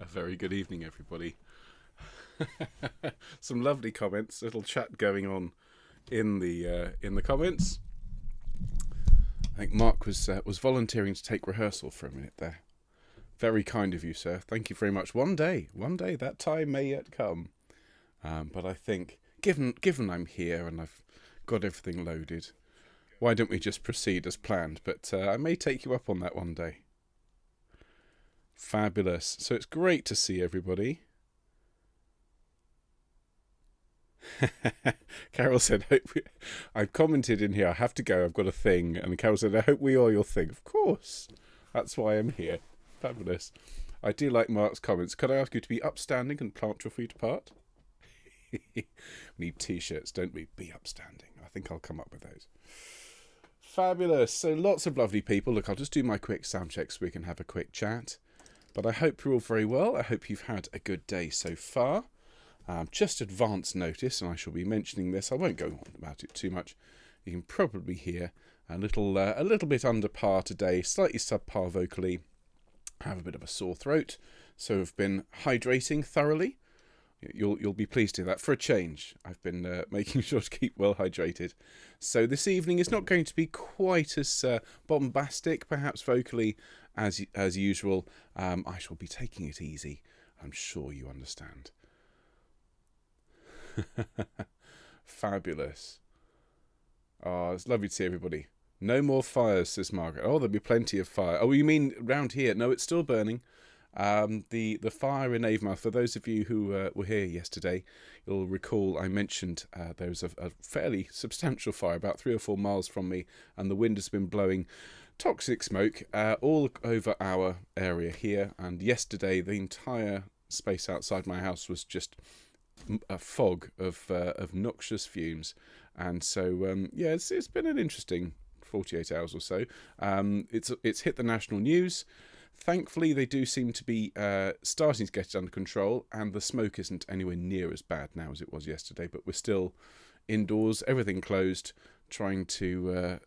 A very good evening, everybody. Some lovely comments. Little chat going on in the comments. I think Mark was volunteering to take rehearsal for a minute there. Very kind of you, sir. Thank you very much. One day, that time may yet come. But I think, given I'm here and I've got everything loaded, why don't we just proceed as planned? But I may take you up on that one day. Fabulous. So it's great to see everybody. Carol said, I've commented in here, I have to go, I've got a thing. And Carol said, I hope we are your thing. Of course. That's why I'm here. Fabulous. I do like Mark's comments. Could I ask you to be upstanding and plant your feet apart? We need t-shirts, don't we? Be upstanding. I think I'll come up with those. Fabulous. So lots of lovely people. Look, I'll just do my quick sound check so we can have a quick chat. But I hope you're all very well. I hope you've had a good day so far. Just advance notice, and I shall be mentioning this. I won't go on about it too much. You can probably hear a little bit under par today, slightly subpar vocally. I have a bit of a sore throat, so I've been hydrating thoroughly. You'll be pleased to hear that. For a change, I've been making sure to keep well hydrated. So this evening is not going to be quite as bombastic, perhaps vocally, as usual. I shall be taking it easy. I'm sure you understand. Fabulous. Oh, it's lovely to see everybody. No more fires, says Margaret. Oh, there'll be plenty of fire. Oh, you mean round here? No, it's still burning. The fire in Avonmouth, for those of you who were here yesterday, you'll recall I mentioned there was a fairly substantial fire about 3 or 4 miles from me, and the wind has been blowing toxic smoke all over our area here. And yesterday, the entire space outside my house was just a fog of noxious fumes. And so yeah, it's been an interesting 48 hours or so. It's hit the national news. Thankfully they do seem to be starting to get it under control, and the smoke isn't anywhere near as bad now as it was yesterday, but we're still indoors, everything closed, trying to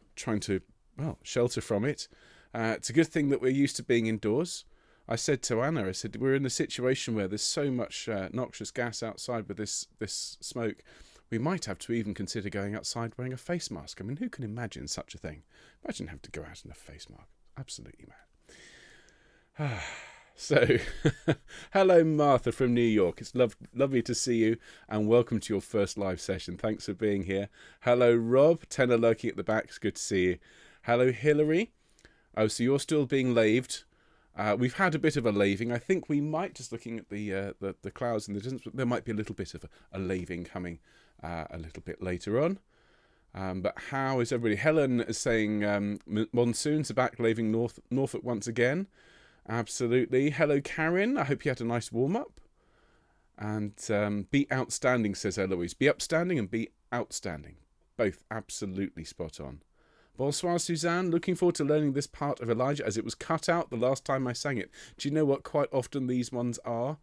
shelter from it. It's a good thing that we're used to being indoors. I said to Anna, I said, we're in a situation where there's so much noxious gas outside with this smoke, we might have to even consider going outside wearing a face mask. I mean, who can imagine such a thing? Imagine having to go out in a face mask. Absolutely mad. So, hello Martha from New York. It's lovely to see you, and welcome to your first live session. Thanks for being here. Hello Rob, tenor lurking at the back. It's good to see you. Hello Hilary. Oh, so you're still being laved. We've had a bit of a laving. I think we might, just looking at the clouds in the distance, there might be a little bit of a laving coming a little bit later on. But how is everybody? Helen is saying monsoons are back, laving Norfolk once again. Absolutely. Hello Karen. I hope you had a nice warm-up. And be outstanding, says Eloise. Be upstanding and be outstanding. Both absolutely spot on. Bonsoir, Suzanne. Looking forward to learning this part of Elijah as it was cut out the last time I sang it. Do you know what quite often these ones are?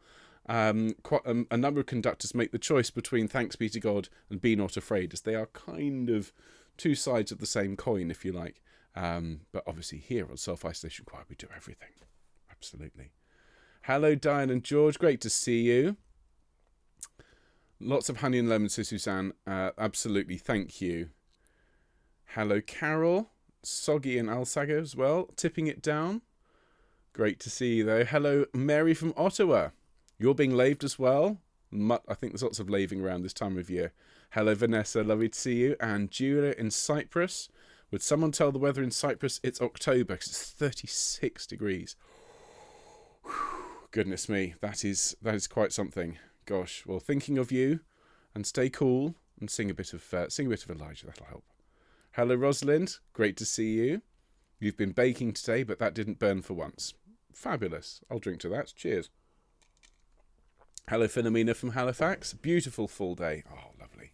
Quite a number of conductors make the choice between Thanks Be to God and Be Not Afraid, as they are kind of two sides of the same coin, if you like. But obviously here on Self-Isolation Choir we do everything. Absolutely. Hello, Diane and George. Great to see you. Lots of honey and lemon, says Suzanne. Absolutely. Thank you. Hello, Carol. Soggy and Alsago as well. Tipping it down. Great to see you, though. Hello, Mary from Ottawa. You're being laved as well. I think there's lots of laving around this time of year. Hello, Vanessa. Lovely to see you. And Julia in Cyprus. Would someone tell the weather in Cyprus it's October because it's 36 degrees. Goodness me, that is quite something. Gosh, well, thinking of you, and stay cool and sing a bit of Elijah. That'll help. Hello, Rosalind. Great to see you. You've been baking today, but that didn't burn for once. Fabulous. I'll drink to that. Cheers. Hello, Philomena from Halifax. Beautiful full day. Oh, lovely.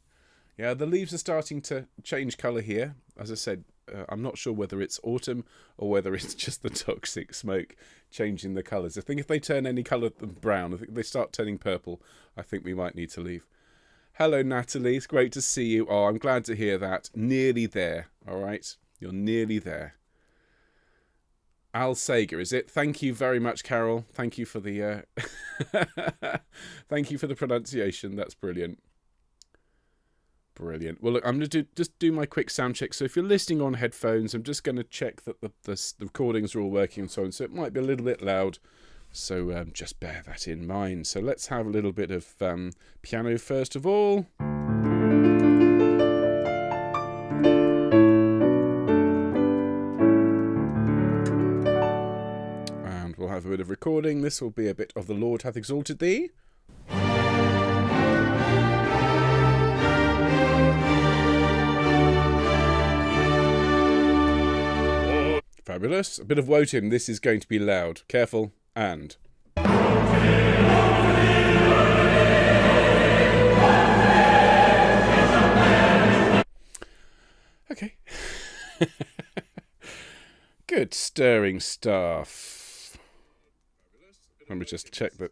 Yeah, the leaves are starting to change colour here. As I said, I'm not sure whether it's autumn or whether it's just the toxic smoke changing the colours. I think if they turn any colour than brown, I think if they start turning purple, I think we might need to leave. Hello, Natalie. It's great to see you. Oh, I'm glad to hear that. Nearly there. All right. You're nearly there. Al Sager, is it? Thank you very much, Carol. Thank you for the thank you for the pronunciation. That's brilliant. Brilliant. Well, look, I'm going to just do my quick sound check. So if you're listening on headphones, I'm just going to check that the recordings are all working and so on. So it might be a little bit loud. So just bear that in mind. So let's have a little bit of piano first of all. And we'll have a bit of recording. This will be a bit of The Lord Hath Exalted Thee. Fabulous. A bit of Wotan. This is going to be loud. Careful. And. Okay. Good stirring stuff. Let me just check that.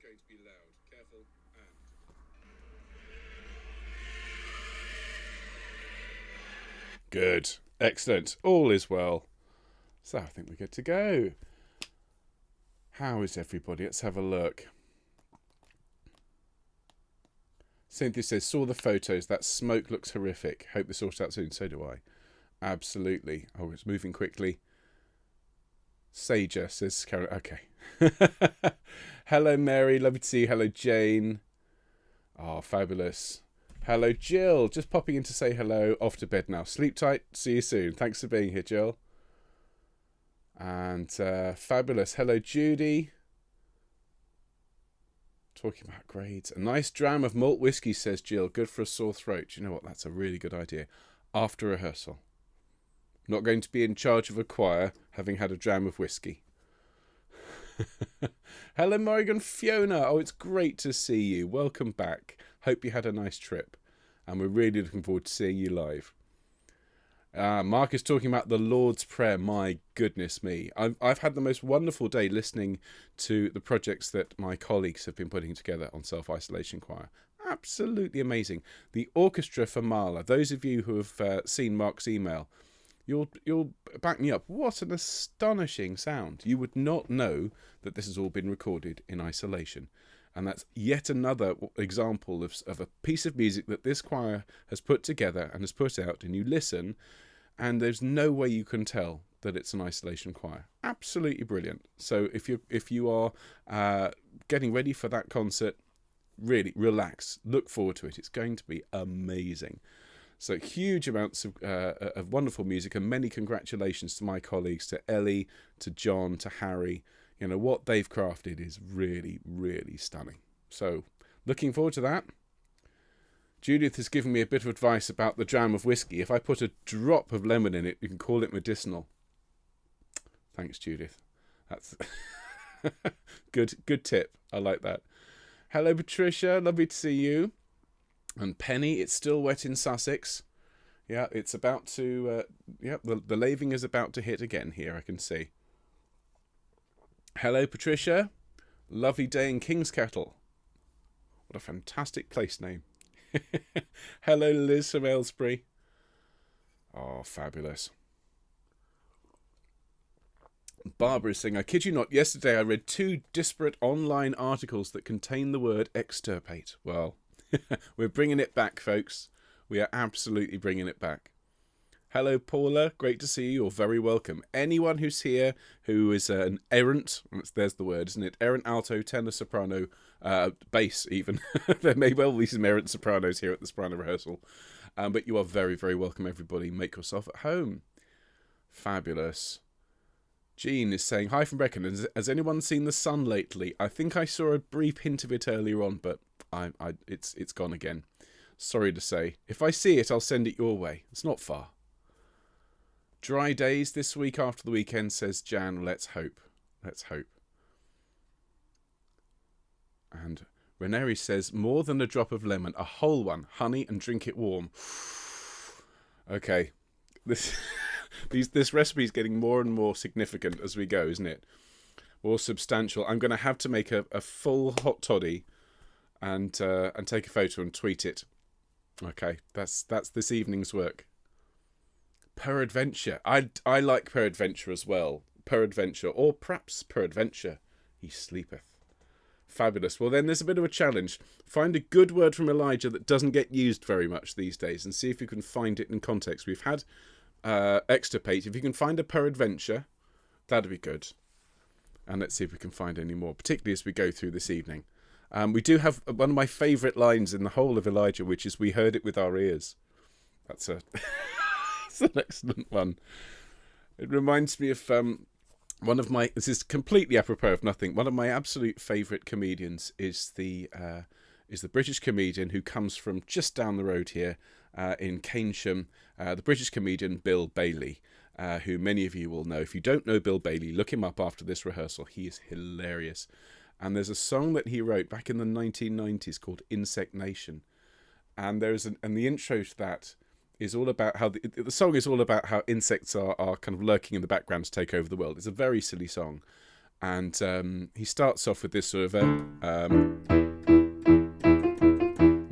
Good. Excellent. All is well. So I think we're good to go. How is everybody? Let's have a look. Cynthia says, saw the photos. That smoke looks horrific. Hope they sort out soon. So do I. Absolutely. Oh, it's moving quickly. Sager says, Karen. Okay. Hello, Mary. Lovely to see you. Hello, Jane. Oh, fabulous. Hello, Jill. Just popping in to say hello. Off to bed now. Sleep tight. See you soon. Thanks for being here, Jill. And fabulous. Hello, Judy. Talking about grades. A nice dram of malt whiskey, says Jill. Good for a sore throat. You know what? That's a really good idea. After rehearsal. Not going to be in charge of a choir, having had a dram of whiskey. Hello, Morrigan Fiona. Oh, it's great to see you. Welcome back. Hope you had a nice trip. And we're really looking forward to seeing you live. Mark is talking about the Lord's Prayer. My goodness me. I've had the most wonderful day listening to the projects that my colleagues have been putting together on Self-Isolation Choir. Absolutely amazing. The Orchestra for Mahler. Those of you who have seen Mark's email, you'll back me up. What an astonishing sound. You would not know that this has all been recorded in isolation. And that's yet another example of a piece of music that this choir has put together and has put out, and you listen, and there's no way you can tell that it's an isolation choir. Absolutely brilliant. So if you are getting ready for that concert, really relax, look forward to it. It's going to be amazing. So huge amounts of wonderful music, and many congratulations to my colleagues, to Ellie, to John, to Harry. You know, what they've crafted is really, really stunning. So, looking forward to that. Judith has given me a bit of advice about the dram of whiskey. If I put a drop of lemon in it, you can call it medicinal. Thanks, Judith. That's good tip. I like that. Hello, Patricia. Lovely to see you. And Penny, it's still wet in Sussex. Yeah, it's about to... the laving is about to hit again here, I can see. Hello, Patricia. Lovely day in Kingskettle. What a fantastic place name. Hello, Liz from Aylesbury. Oh, fabulous. Barbara is saying, I kid you not, yesterday I read 2 disparate online articles that contain the word extirpate. Well, we're bringing it back, folks. We are absolutely bringing it back. Hello, Paula. Great to see you. You're very welcome. Anyone who's here who is an errant, there's the word, isn't it? Errant alto, tenor, soprano, bass even. There may well be some errant sopranos here at the Soprano Rehearsal. But you are very, very welcome, everybody. Make yourself at home. Fabulous. Jean is saying, hi from Brecon. Has anyone seen the sun lately? I think I saw a brief hint of it earlier on, but it's gone again. Sorry to say. If I see it, I'll send it your way. It's not far. Dry days this week after the weekend, says Jan. Let's hope. Let's hope. And Reneri says, more than a drop of lemon, a whole one, honey, and drink it warm. Okay. This recipe is getting more and more significant as we go, isn't it? More substantial. I'm going to have to make a full hot toddy and take a photo and tweet it. Okay, that's this evening's work. Peradventure. I like Peradventure as well. peradventure, or perhaps peradventure, he sleepeth. Fabulous. Well, then there's a bit of a challenge. Find a good word from Elijah that doesn't get used very much these days and see if you can find it in context. We've had extirpate. If you can find a peradventure, that'd be good. And let's see if we can find any more, particularly as we go through this evening. We do have one of my favourite lines in the whole of Elijah, which is, we heard it with our ears. That's that's an excellent one. It reminds me of one of my, this is completely apropos of nothing, one of my absolute favourite comedians is the British comedian who comes from just down the road here in Keynsham, the British comedian Bill Bailey. Who many of you will know. If you don't know Bill Bailey, look him up after this rehearsal. He is hilarious. And there's a song that he wrote back in the 1990s called Insect Nation. And and the intro to that is all about how the song is all about how insects are kind of lurking in the background to take over the world. It's a very silly song. And he starts off with this sort of and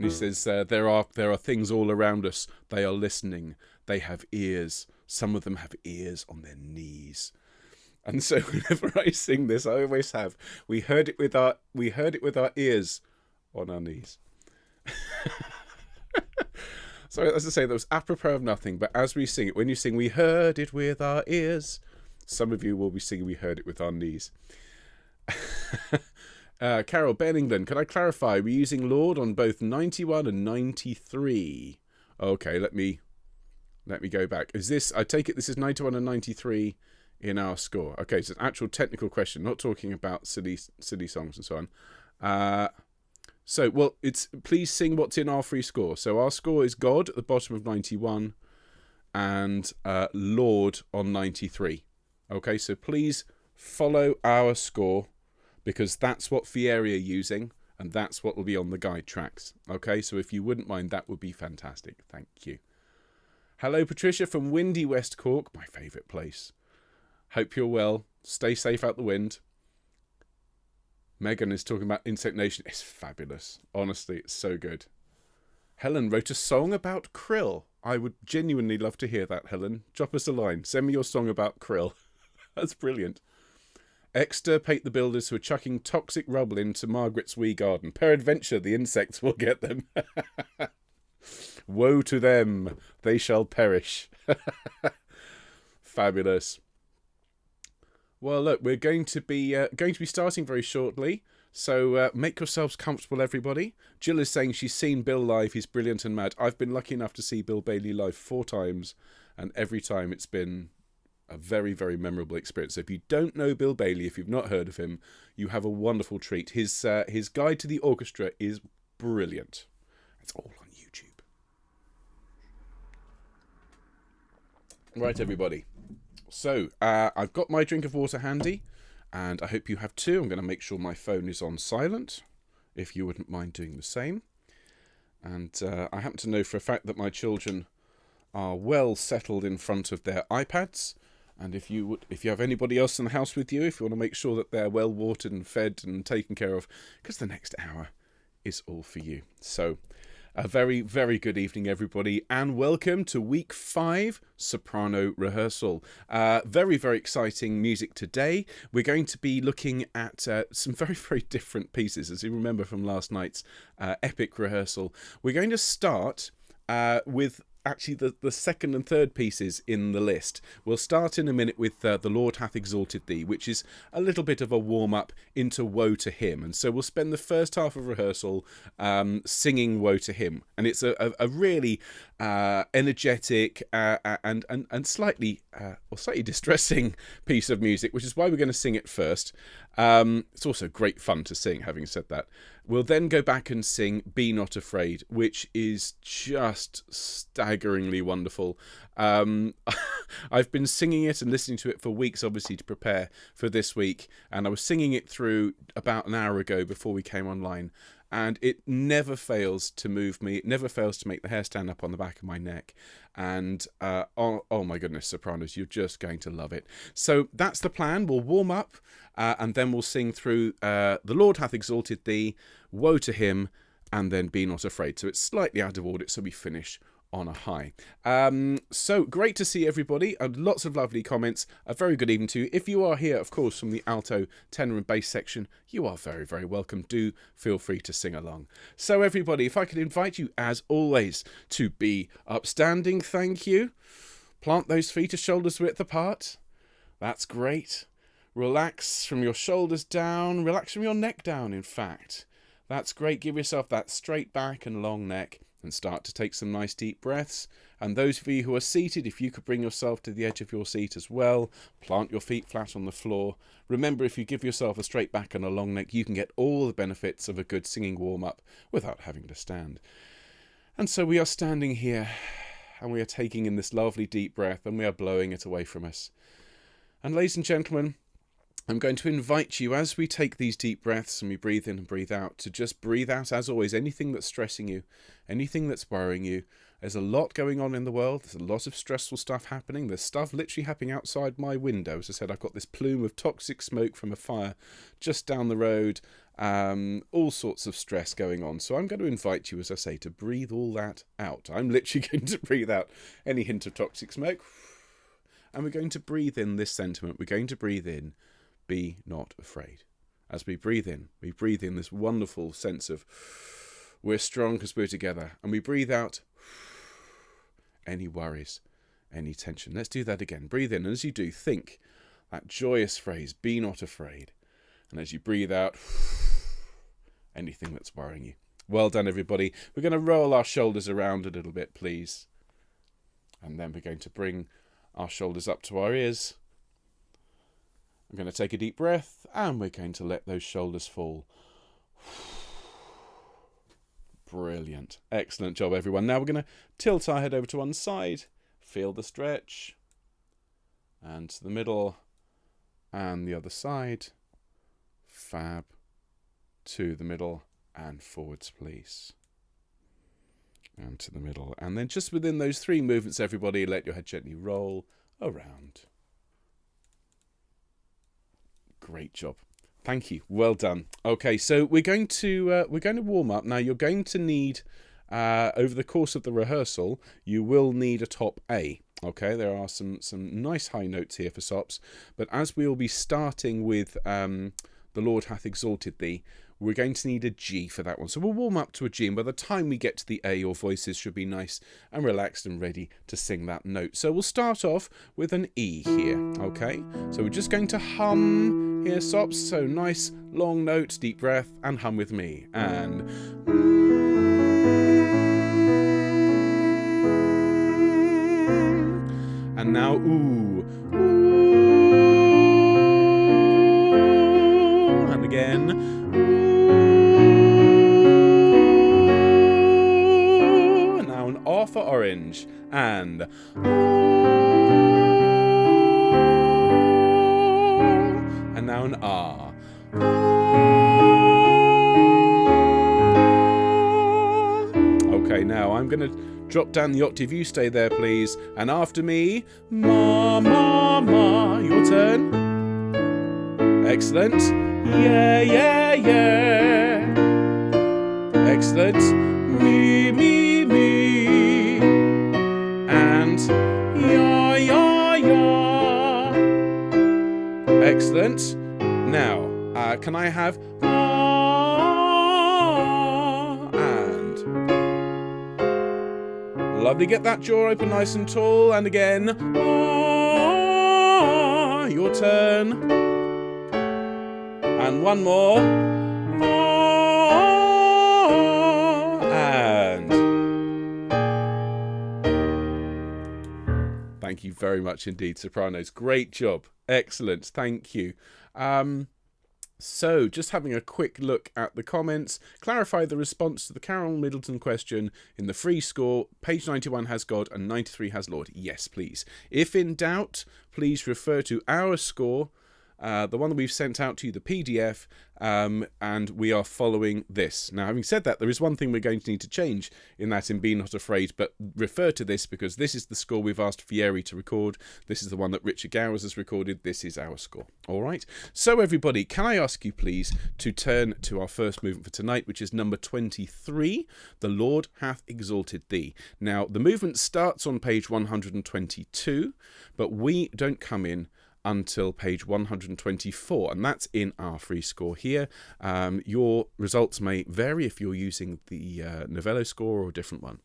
he says, there are things all around us. They are listening. They have ears. Some of them have ears on their knees. And so whenever I sing this, I always have, we heard it with our ears on our knees. So as I say, that was apropos of nothing, but as we sing it, when you sing, we heard it with our ears, some of you will be singing, we heard it with our knees. Carol, Ben England, can I clarify, we're using Lord on both 91 and 93. Okay, let me go back. Is this, I take it this is 91 and 93 in our score. Okay, so it's an actual technical question, not talking about silly songs and so on. Well, it's please sing what's in our free score. So our score is God at the bottom of 91 and Lord on 93. Okay, so please follow our score because that's what Fieri are using and that's what will be on the guide tracks. Okay, so if you wouldn't mind, that would be fantastic. Thank you. Hello, Patricia from windy West Cork, my favourite place. Hope you're well. Stay safe out the wind. Megan is talking about Insect Nation. It's fabulous. Honestly, it's so good. Helen wrote a song about krill. I would genuinely love to hear that, Helen. Drop us a line. Send me your song about krill. That's brilliant. Extirpate the builders who are chucking toxic rubble into Margaret's wee garden. Peradventure, the insects will get them. Woe to them, they shall perish. Fabulous. Well, look, we're going to be starting very shortly, so make yourselves comfortable, everybody. Jill is saying she's seen Bill live. He's brilliant and mad. I've been lucky enough to see Bill Bailey live 4 times, and every time it's been a very, very memorable experience. So if you don't know Bill Bailey, if you've not heard of him, you have a wonderful treat. His guide to the orchestra is brilliant. It's all on YouTube. Right, everybody. So, I've got my drink of water handy, and I hope you have too. I'm going to make sure my phone is on silent, if you wouldn't mind doing the same. And I happen to know for a fact that my children are well settled in front of their iPads. And if you have anybody else in the house with you, if you want to make sure that they're well watered and fed and taken care of, because the next hour is all for you. So, a very, very good evening, everybody, and welcome to week 5 Soprano Rehearsal. Very, very exciting music today. We're going to be looking at some very, very different pieces, as you remember from last night's epic rehearsal. We're going to start with actually the second and third pieces in the list. We'll start in a minute with The Lord Hath Exalted Thee, which is a little bit of a warm-up into Woe to Him. And so we'll spend the first half of rehearsal singing Woe to Him. And it's a really energetic and slightly distressing piece of music, which is why we're going to sing it first. It's also great fun to sing, having said that. We'll then go back and sing Be Not Afraid, which is just staggeringly wonderful. I've been singing it and listening to it for weeks, obviously, to prepare for this week. And I was singing it through about an hour ago before we came online. And it never fails to move me. It never fails to make the hair stand up on the back of my neck. And oh my goodness, Sopranos, you're just going to love it. So that's the plan. We'll warm up and then we'll sing through The Lord Hath Exalted Thee, Woe to Him, and then Be Not Afraid. So it's slightly out of order, so we finish on a high. So great to see everybody. Lots of lovely comments. A very good evening to you. If you are here, of course, from the alto, tenor and bass section, you are very, very welcome. Do feel free to sing along. So everybody, if I could invite you, as always, to be upstanding, thank you. Plant those feet a shoulder's width apart. That's great. Relax from your shoulders down. Relax from your neck down, in fact. That's great. Give yourself that straight back and long neck and start to take some nice deep breaths. And those of you who are seated, if you could bring yourself to the edge of your seat as well, plant your feet flat on the floor. Remember, if you give yourself a straight back and a long neck, you can get all the benefits of a good singing warm-up without having to stand. And so we are standing here and we are taking in this lovely deep breath and we are blowing it away from us. And ladies and gentlemen, I'm going to invite you, as we take these deep breaths and we breathe in and breathe out, to just breathe out, as always, anything that's stressing you, anything that's worrying you. There's a lot going on in the world. There's a lot of stressful stuff happening. There's stuff literally happening outside my window. As I said, I've got this plume of toxic smoke from a fire just down the road. All sorts of stress going on. So I'm going to invite you, as I say, to breathe all that out. I'm literally going to breathe out any hint of toxic smoke. And we're going to breathe in this sentiment. We're going to breathe in, be not afraid. As we breathe in this wonderful sense of we're strong because we're together. And we breathe out any worries, any tension. Let's do that again. Breathe in. And as you do, think that joyous phrase, be not afraid. And as you breathe out, anything that's worrying you. Well done, everybody. We're going to roll our shoulders around a little bit, please. And then we're going to bring our shoulders up to our ears. I'm going to take a deep breath and we're going to let those shoulders fall. Brilliant. Excellent job, everyone. Now we're going to tilt our head over to one side. Feel the stretch. And to the middle. And the other side. Fab. To the middle and forwards, please. And to the middle. And then just within those three movements, everybody, let your head gently roll around. Great job. Thank you. Well done. Okay, so we're going to warm up. Now you're going to need over the course of the rehearsal, you will need a top A. Okay, there are some nice high notes here for sops, but as we will be starting with the Lord hath exalted thee, we're going to need a G for that one. So we'll warm up to a G, and by the time we get to the A, your voices should be nice and relaxed and ready to sing that note. So we'll start off with an E here, okay? So we're just going to hum here, sops. So nice, long note, deep breath, and hum with me. And... and now, ooh. And again. R for orange, and now an R. Okay, now I'm going to drop down the octave. You stay there, please. And after me, ma, ma, ma. Your turn. Excellent. Yeah, yeah, yeah. Excellent. Me, me, me. And ya, ya, ya. Excellent. Now, can I have and lovely. Get that jaw open nice and tall. And again, your turn. And one more. And thank you very much indeed, sopranos. Great job. Excellent. Thank you. So, just having a quick look at the comments. Clarify the response to the Carol Middleton question in the free score. Page 91 has God and 93 has Lord. Yes, please. If in doubt, please refer to our score the one that we've sent out to you, the PDF, and we are following this. Now, having said that, there is one thing we're going to need to change in that in Be Not Afraid, but refer to this because this is the score we've asked Fieri to record. This is the one that Richard Gowers has recorded. This is our score. All right. So, everybody, can I ask you, please, to turn to our first movement for tonight, which is number 23, The Lord Hath Exalted Thee. Now, the movement starts on page 122, but we don't come in until page 124, and that's in our free score here. Your results may vary if you're using the Novello score or a different one.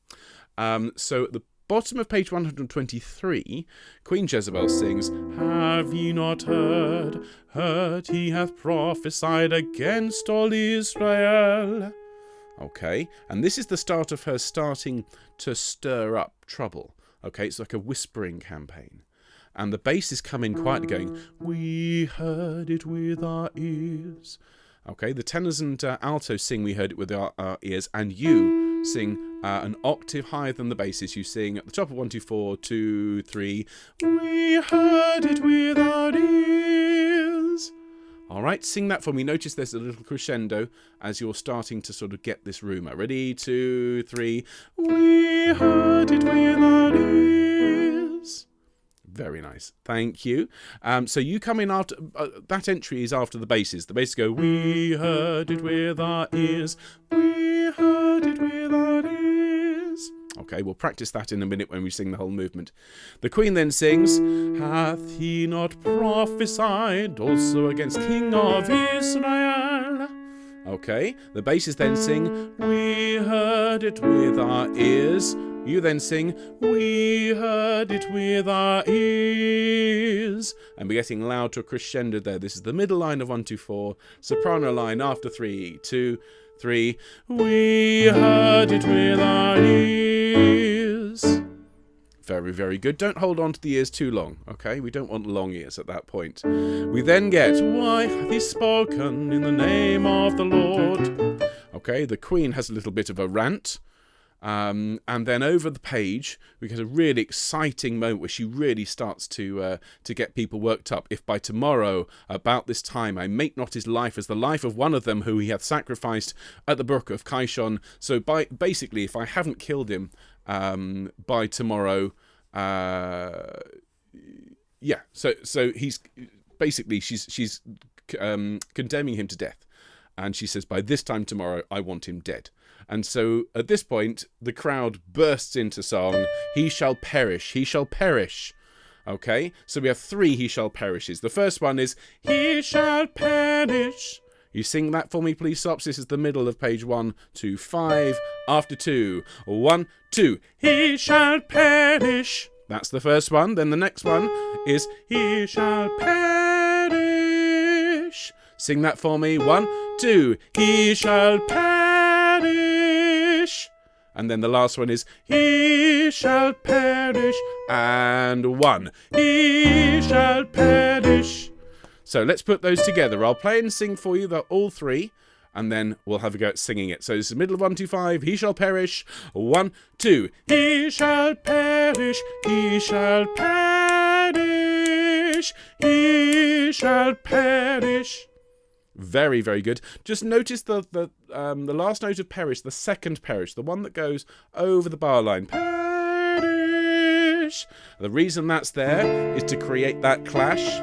So at the bottom of page 123, Queen Jezebel sings, "Have ye not heard? Heard he hath prophesied against all Israel." Okay, and this is the start of her starting to stir up trouble. Okay, it's like a whispering campaign. And the bass is coming quietly going, "We heard it with our ears." Okay, the tenors and altos sing, "We heard it with our ears," and you sing an octave higher than the basses. You sing at the top of 1, 2, 4, 2, 3, "We heard it with our ears." All right, sing that for me. Notice there's a little crescendo as you're starting to sort of get this rumour. Ready, 2, 3, "We heard it with our ears." Very nice. Thank you. So you come in after... that entry is after the basses. The basses go, "We heard it with our ears. We heard it with our ears." Okay, we'll practice that in a minute when we sing the whole movement. The Queen then sings, "Hath he not prophesied also against King of Israel?" Okay, the basses then sing, "We heard it with our ears." You then sing, "We heard it with our ears." And we're getting loud to a crescendo there. This is the middle line of 1, 2, 4. Soprano line after 3, 2, 3. "We heard it with our ears." Very, very good. Don't hold on to the ears too long, okay? We don't want long ears at that point. We then get, "Why hath he spoken in the name of the Lord?" Okay, the Queen has a little bit of a rant. And then over the page, we get a really exciting moment where she really starts to get people worked up. "If by tomorrow, about this time, I make not his life as the life of one of them who he hath sacrificed at the brook of Kishon." So basically, if I haven't killed him by tomorrow, yeah. So he's basically she's condemning him to death, and she says, "By this time tomorrow, I want him dead." And so at this point, the crowd bursts into song, "He shall perish, he shall perish." Okay, so we have 3 "he shall perishes." The first one is, "He shall perish." You sing that for me, please, Sops. This is the middle of page 1, 2, 5. After 2, 1, 2. "He shall perish." That's the first one. Then the next one is, "He shall perish." Sing that for me. 1, 2. "He shall perish." And then the last one is, "He shall perish." And 1. "He shall perish." So let's put those together. I'll play and sing for you all 3, and then we'll have a go at singing it. So this is the middle of 1, 2, 5. "He shall perish." 1, 2. "He shall perish. He shall perish. He shall perish." Very, very good. Just notice the last note of perish, the second perish, the one that goes over the bar line. Perish. The reason that's there is to create that clash.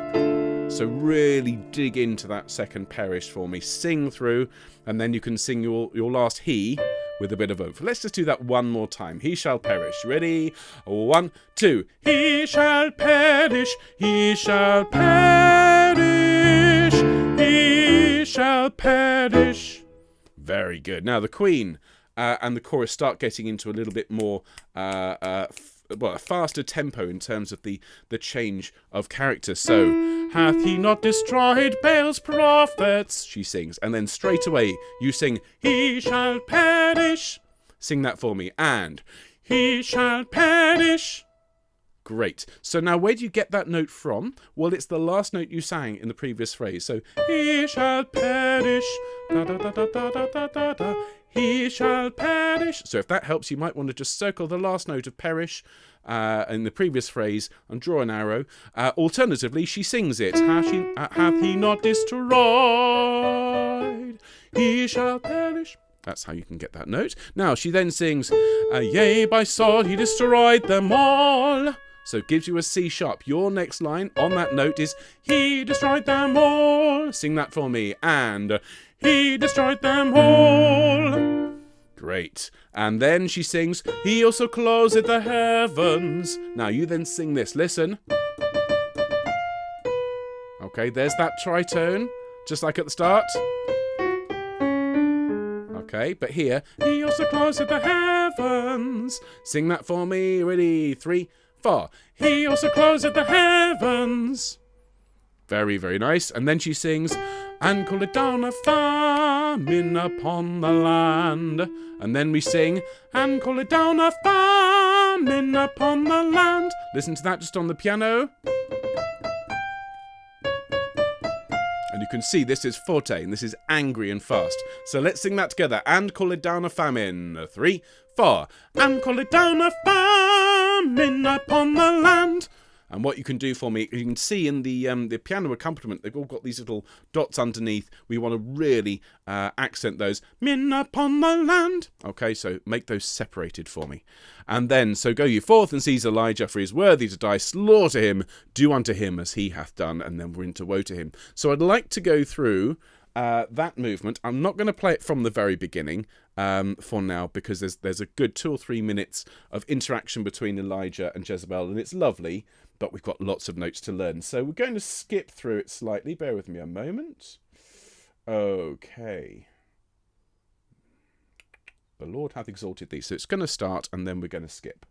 So really dig into that second perish for me. Sing through, and then you can sing your last "he" with a bit of oomph. Let's just do that one more time. "He shall perish." Ready? 1, 2. "He shall perish. He shall perish. He shall perish." Very good. Now the Queen and the chorus start getting into a little bit more a faster tempo in terms of the change of character. So, "Hath he not destroyed Baal's prophets?" she sings. And then straight away you sing, "He shall perish." Sing that for me. And, "He shall perish." Great. So now where do you get that note from? Well, it's the last note you sang in the previous phrase. So, he shall perish, da da da da da da da da da, he shall perish. So if that helps, you might want to just circle the last note of perish in the previous phrase and draw an arrow. Alternatively, she sings it. Hath he not destroyed? He shall perish. That's how you can get that note. Now, she then sings, yea, by sword he destroyed them all. So it gives you a C sharp. Your next line on that note is, he destroyed them all. Sing that for me. And he destroyed them all. Great. And then she sings, he also closeth the heavens. Now you then sing this. Listen. Okay, there's that tritone, just like at the start. Okay, but here, he also closeth the heavens. Sing that for me. Ready? 3, 4. He also closeth the heavens. Very, very nice. And then she sings, and call it down a famine upon the land. And then we sing, and call it down a famine upon the land. Listen to that just on the piano. And you can see this is forte, and this is angry and fast. So let's sing that together. And call it down a famine. 3, 4. And call it down a famine upon the land. And what you can do for me, you can see in the piano accompaniment, they've all got these little dots underneath. We want to really accent those. Min upon the land. Okay, so make those separated for me. And then, so go you forth and seize Elijah, for he is worthy to die. Slaughter him, do unto him as he hath done. And then we're into woe to him. So I'd like to go through that movement. I'm not going to play it from the very beginning for now, because there's a good 2 or 3 minutes of interaction between Elijah and Jezebel, and it's lovely, but we've got lots of notes to learn. So we're going to skip through it slightly. Bear with me a moment. Okay. The Lord hath exalted thee. So it's going to start, and then we're going to skip.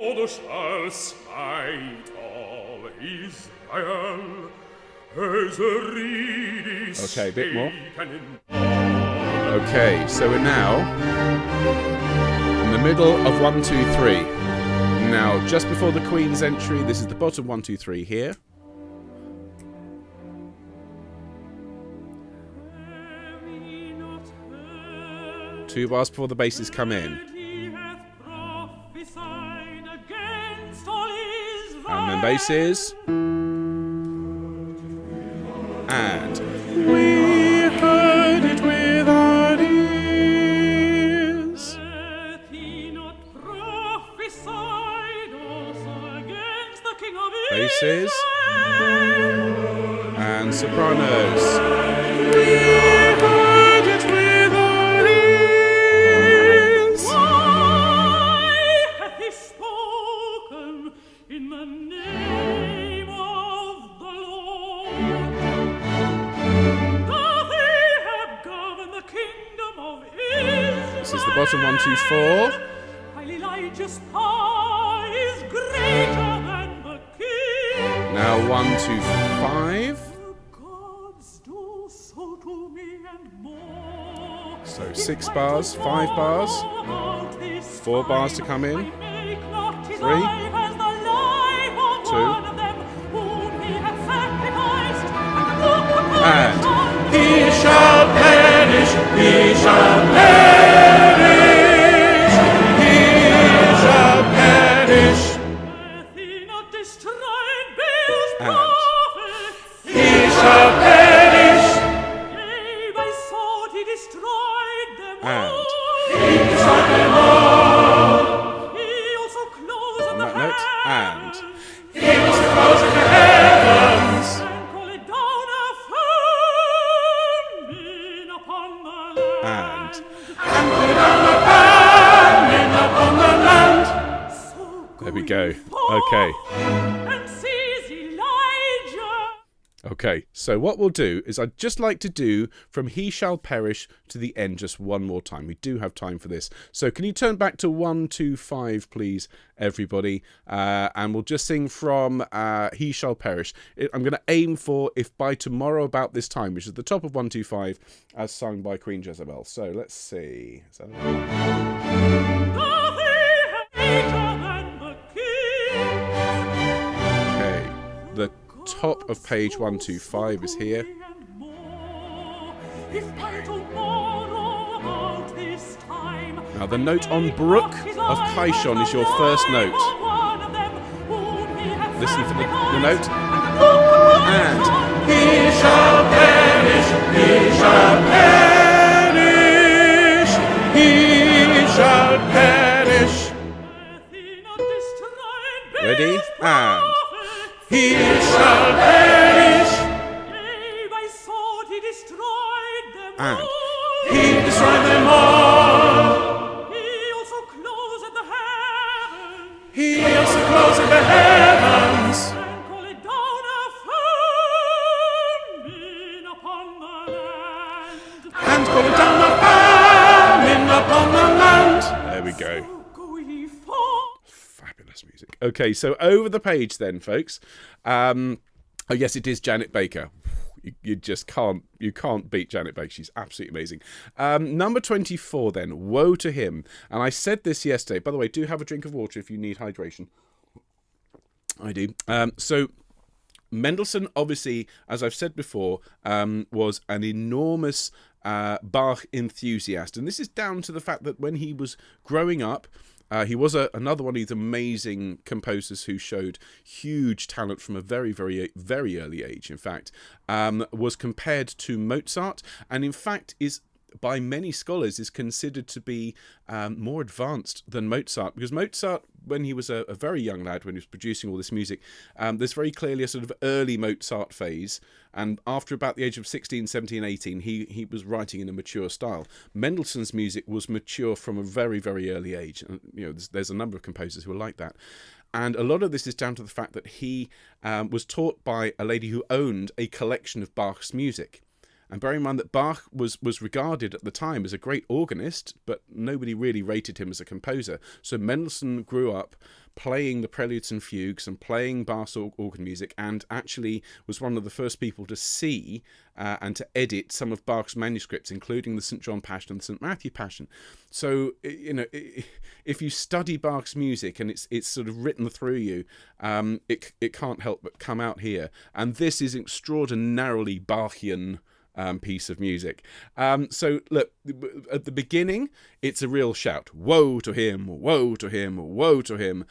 O shall smite all Israel. Okay, a bit more. Okay, so we're now in the middle of 1, 2, 3. Now, just before the Queen's entry, this is the bottom 1, 2, 3 here. Two bars before the basses come in. And then basses. And we heard it with our ears. Basses. And sopranos. We heard it with our ears. Why hath he spoken in the name of the Lord? Doth he have governed the kingdom of Israel? This is the bottom 1, 2, 4. While Elijah's power is greater than the king. Now 1, 2, 5. The gods do so to me and more. So 6 bars, 5 bars, 4 bars to come in. 3, 2. And he shall perish, he shall perish, he shall perish. And he shall perish. And he destroyed them all. On that note, and he was close in the heavens. And put down a famine upon the land. There we go. Okay. Okay, so what we'll do is I'd just like to do from he shall perish to the end just one more time. We do have time for this. So can you turn back to 1, 2, 5, please, everybody? And we'll just sing from he shall perish. I'm going to aim for if by tomorrow about this time, which is the top of 1, 2, 5, as sung by Queen Jezebel. So let's see. Is that the top of page 125 is here. Now the note on Brook of Kaishon is your first note. Listen for the note. And he shall perish, he shall perish, he shall perish. Ready? And he shall perish. And he destroyed them all. He also closed the heavens. He also closed the heavens. And called down a famine upon the land. There we go. Fabulous music. Okay, so over the page then, folks. Oh yes, it is Janet Baker. You just can't beat Janet Baker. She's absolutely amazing. Number 24 then, Woe to Him. And I said this yesterday. By the way, do have a drink of water if you need hydration. I do. So Mendelssohn, obviously, as I've said before, was an enormous Bach enthusiast. And this is down to the fact that when he was growing up, he was another one of these amazing composers who showed huge talent from a very, very, very early age, in fact, was compared to Mozart, and in fact is, by many scholars, is considered to be more advanced than Mozart, because Mozart, when he was a very young lad, when he was producing all this music, there's very clearly a sort of early Mozart phase, and after about the age of 16, 17, 18, he was writing in a mature style. Mendelssohn's music was mature from a very, very early age, and there's a number of composers who are like that. And a lot of this is down to the fact that he was taught by a lady who owned a collection of Bach's music. And bear in mind that Bach was regarded at the time as a great organist, but nobody really rated him as a composer. So Mendelssohn grew up playing the preludes and fugues and playing Bach's organ music, and actually was one of the first people to see and to edit some of Bach's manuscripts, including the St. John Passion and the St. Matthew Passion. So, if you study Bach's music and it's sort of written through you, it can't help but come out here. And this is extraordinarily Bachian piece of music. So look, at the beginning, it's a real shout. Woe to him, woe to him, woe to him.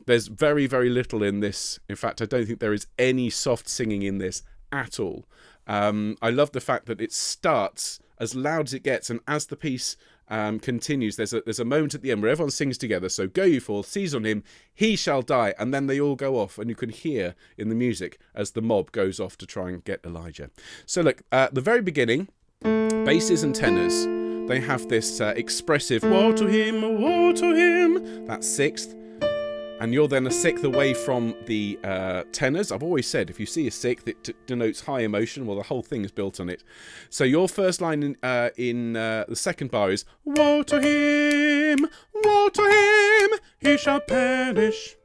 There's very, very little in this. In fact, I don't think there is any soft singing in this at all. I love the fact that it starts as loud as it gets, and as the piece continues, there's a moment at the end where everyone sings together. So go you fall, seize on him, he shall die, and then they all go off, and you can hear in the music as the mob goes off to try and get Elijah. So look, at the very beginning, basses and tenors, they have this expressive woe to him, that's sixth. And you're then a sixth away from the tenors. I've always said, if you see a sixth, it denotes high emotion. Well, the whole thing is built on it. So your first line in the second bar is, woe to him, he shall perish.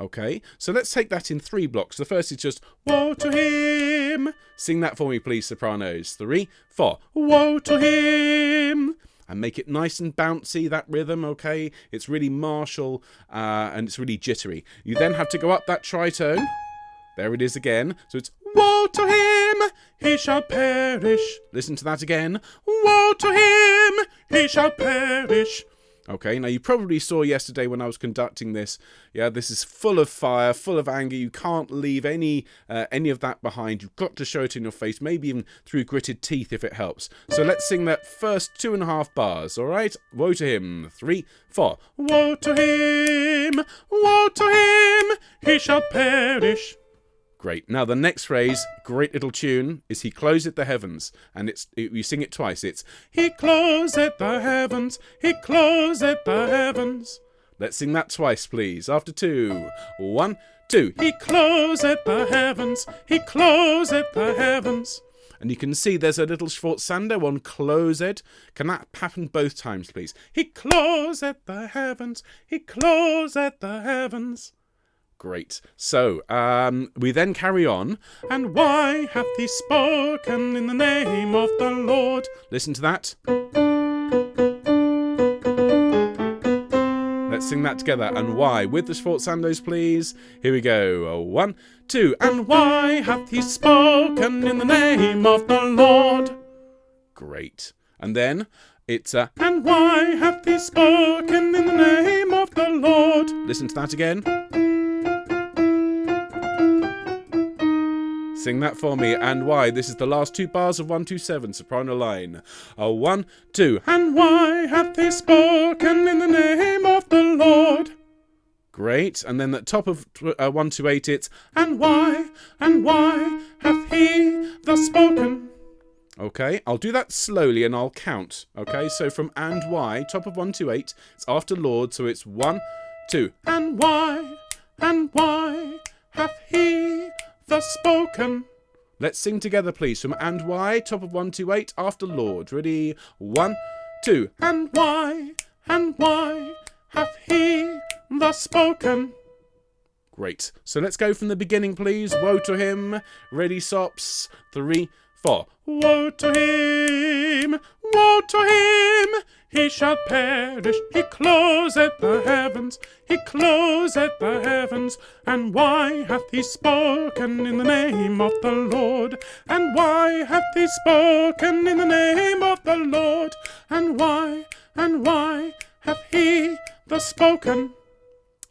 Okay, so let's take that in 3 blocks. The first is just, woe to him. Sing that for me, please, sopranos. 3, 4, woe to him. And make it nice and bouncy, that rhythm, okay? It's really martial and it's really jittery. You then have to go up that tritone. There it is again. So it's, woe to him, he shall perish. Listen to that again. Woe to him, he shall perish. Okay, now you probably saw yesterday when I was conducting this, this is full of fire, full of anger. You can't leave any of that behind. You've got to show it in your face, maybe even through gritted teeth if it helps. So let's sing that first 2.5 bars, all right? Woe to him, 3, 4. Woe to him, he shall perish. Great. Now the next phrase, great little tune, is he closeth the heavens. And you sing it twice. It's, he closeth the heavens, he closeth the heavens. Let's sing that twice, please. After 2. 1, 2. He closeth the heavens, he closeth the heavens. And you can see there's a little sforzando on closed. Can that happen both times, please? He closeth the heavens, he closeth the heavens. Great. So, we then carry on. And why hath he spoken in the name of the Lord? Listen to that. Let's sing that together. And why? With the sforzanos, please. Here we go. 1, 2. And why hath he spoken in the name of the Lord? Great. And then it's and why hath he spoken in the name of the Lord? Listen to that again. Sing that for me. And why? This is the last 2 bars of 127, soprano line. 1, 2. And why hath he spoken in the name of the Lord? Great. And then at top of 128, it's and why hath he thus spoken? Okay, I'll do that slowly and I'll count. Okay, so from and why, top of 128, it's after Lord, so it's 1, 2. And why hath he thus spoken? Let's sing together, please. From and why, top of 128, after Lord. Ready? 1, 2. And why hath he thus spoken? Great. So let's go from the beginning, please. Woe to him. Ready, sops. 3, 4. Woe to him! Woe to him! He shall perish. He closeth the heavens. He closeth the heavens. And why hath he spoken in the name of the Lord? And why hath he spoken in the name of the Lord? And why hath he thus spoken?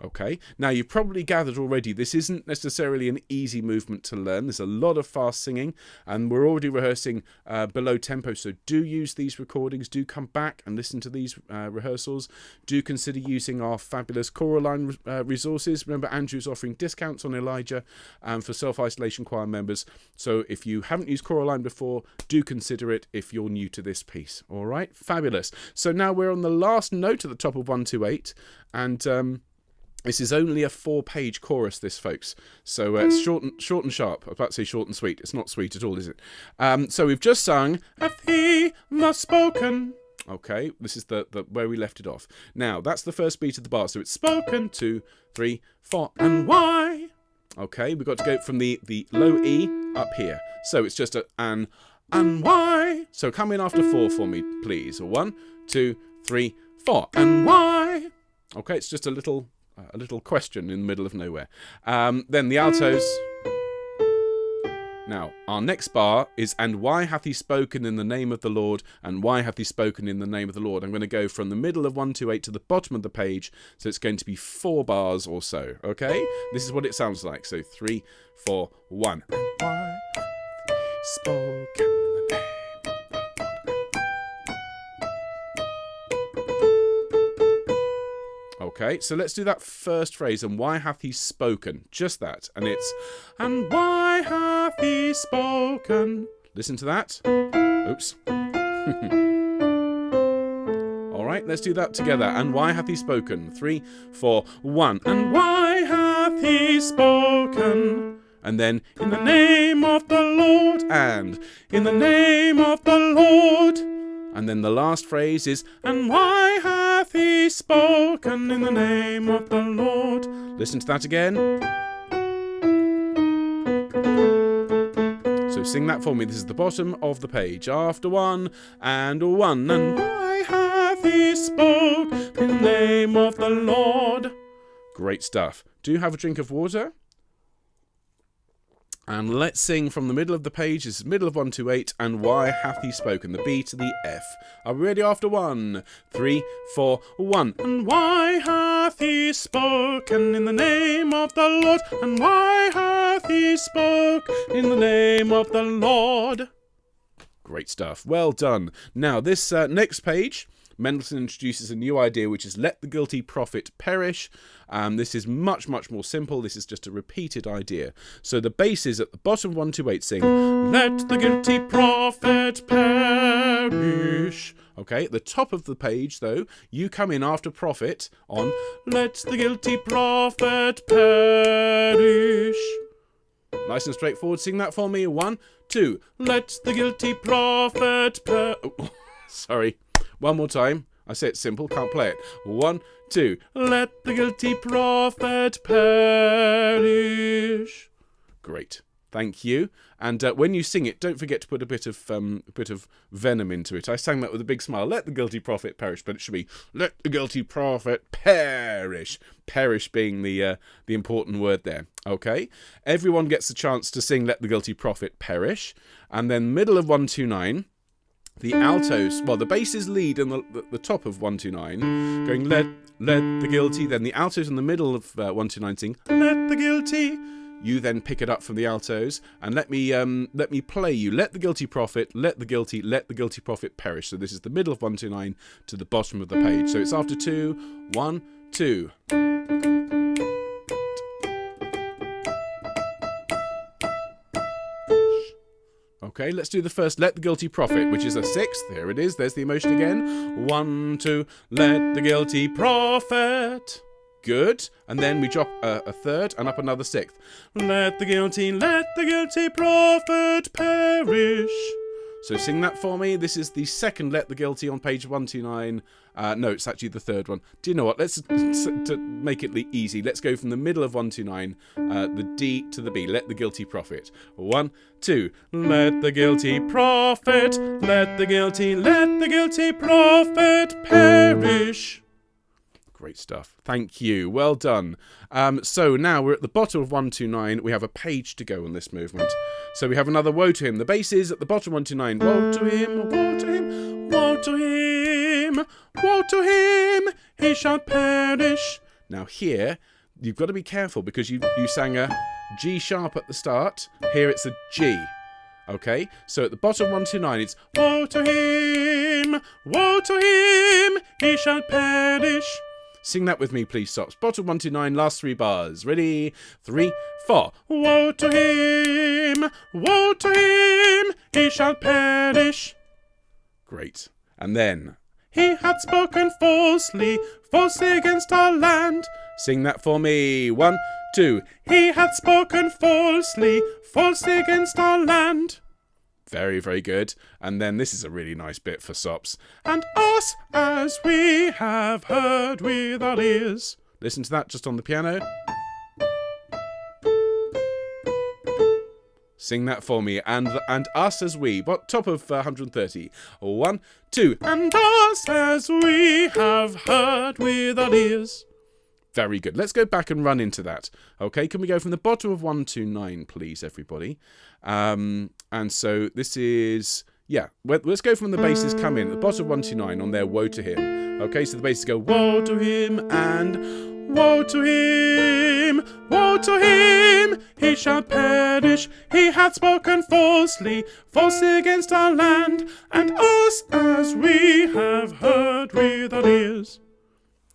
Okay, now you've probably gathered already this isn't necessarily an easy movement to learn. There's a lot of fast singing and we're already rehearsing below tempo, so do use these recordings, do come back and listen to these rehearsals. Do consider using our fabulous choral line resources. Remember, Andrew's offering discounts on Elijah for self-isolation choir members, so if you haven't used choral line before, do consider it if you're new to this piece. All right, fabulous. So now we're on the last note at the top of 128 and this is only a 4-page chorus, this, folks. So it's short and sharp. I was about to say short and sweet. It's not sweet at all, is it? So we've just sung, hath he thus spoken? Okay, this is the where we left it off. Now, that's the first beat of the bar. So it's spoken, 2, 3, 4. And why? Okay, we've got to go from the low E up here. So it's just and why? So come in after 4 for me, please. 1, 2, 3, 4. And why? Okay, it's just a little question in the middle of nowhere. Then the altos. Now, our next bar is, and why hath he spoken in the name of the Lord? And why hath he spoken in the name of the Lord? I'm going to go from the middle of 128 to the bottom of the page, so it's going to be 4 bars or so, okay? This is what it sounds like. So 3, 4, 1. And why hath he spoken in the name? Okay, so let's do that first phrase. And why hath he spoken? Just that. And it's, and why hath he spoken? Listen to that. Oops. All right, let's do that together. And why hath he spoken? 3, 4, 1. And why hath he spoken? And then, in the name of the Lord. And in the name of the Lord. And then the last phrase is, and why hath he spoken in the name of the Lord? Listen to that again. So sing that for me. This is the bottom of the page. After 1 and 1. And why hath he spoken in the name of the Lord? Great stuff. Do you have a drink of water? And let's sing from the middle of the page. This is middle of 128. And why hath he spoken? The B to the F. Are we ready after 1, 3, 4, 1. And why hath he spoken in the name of the Lord? And why hath he spoken in the name of the Lord? Great stuff. Well done. Now, this next page, Mendelssohn introduces a new idea, which is let the guilty prophet perish. This is much, much more simple. This is just a repeated idea. So the bass is at the bottom of 128 sing, let the guilty prophet perish. Okay, at the top of the page, though, you come in after prophet on let the guilty prophet perish. Nice and straightforward. Sing that for me. 1, 2. Let the guilty prophet sorry. One more time. I say it's simple, can't play it. 1, 2. Let the guilty prophet perish. Great. Thank you. And when you sing it, don't forget to put a bit of venom into it. I sang that with a big smile. Let the guilty prophet perish, but it should be let the guilty prophet perish. Perish being the important word there. Okay, everyone gets a chance to sing "Let the guilty prophet perish," and then middle of 129. The altos, well, the basses lead in the top of 129, going let the guilty. Then the altos in the middle of 129 sing let the guilty. You then pick it up from the altos and let me play you. Let the guilty prophet, let the guilty prophet perish. So this is the middle of 129 to the bottom of the page. So it's after 2, 1, 2. Okay, let's do the first let the guilty prophet, which is a sixth. Here it is. There's the emotion again. 1, 2, let the guilty prophet. Good. And then we drop a third and up another sixth. Let the guilty prophet perish. So sing that for me. This is the second let the guilty on page 129. No, it's actually the third one. Do you know what? Let's to make it easy. Let's go from the middle of 129, the D to the B. Let the guilty prophet. 1, 2. Let the guilty prophet, let the guilty prophet perish. Great stuff. Thank you. Well done. So now we're at the bottom of 129. We have a page to go on this movement. So we have another woe to him. The bass is at the bottom of 129. Woe to him, woe to him, woe to him, woe to him, he shall perish. Now here, you've got to be careful because you sang a G sharp at the start. Here it's a G. Okay, so at the bottom of 129, it's woe to him, he shall perish. Sing that with me, please, Sops. Bottom 129, last 3 bars. Ready? 3, 4. Woe to him, he shall perish. Great. And then, he hath spoken falsely against our land. Sing that for me. 1, 2. He hath spoken falsely against our land. Very, very good. And then this is a really nice bit for Sops. And us, as we have heard with our ears. Listen to that just on the piano. Sing that for me. And us as we. What, top of 130. 1, 2. And us as we have heard with our ears. Very good. Let's go back and run into that. Okay, can we go from the bottom of 129, please, everybody? And so this is, yeah, let's go from the basses come in. At the bottom of 129 on their woe to him. Okay, so the basses go woe to him and woe to him, he shall perish. He hath spoken falsely against our land, and us as we have heard with our ears.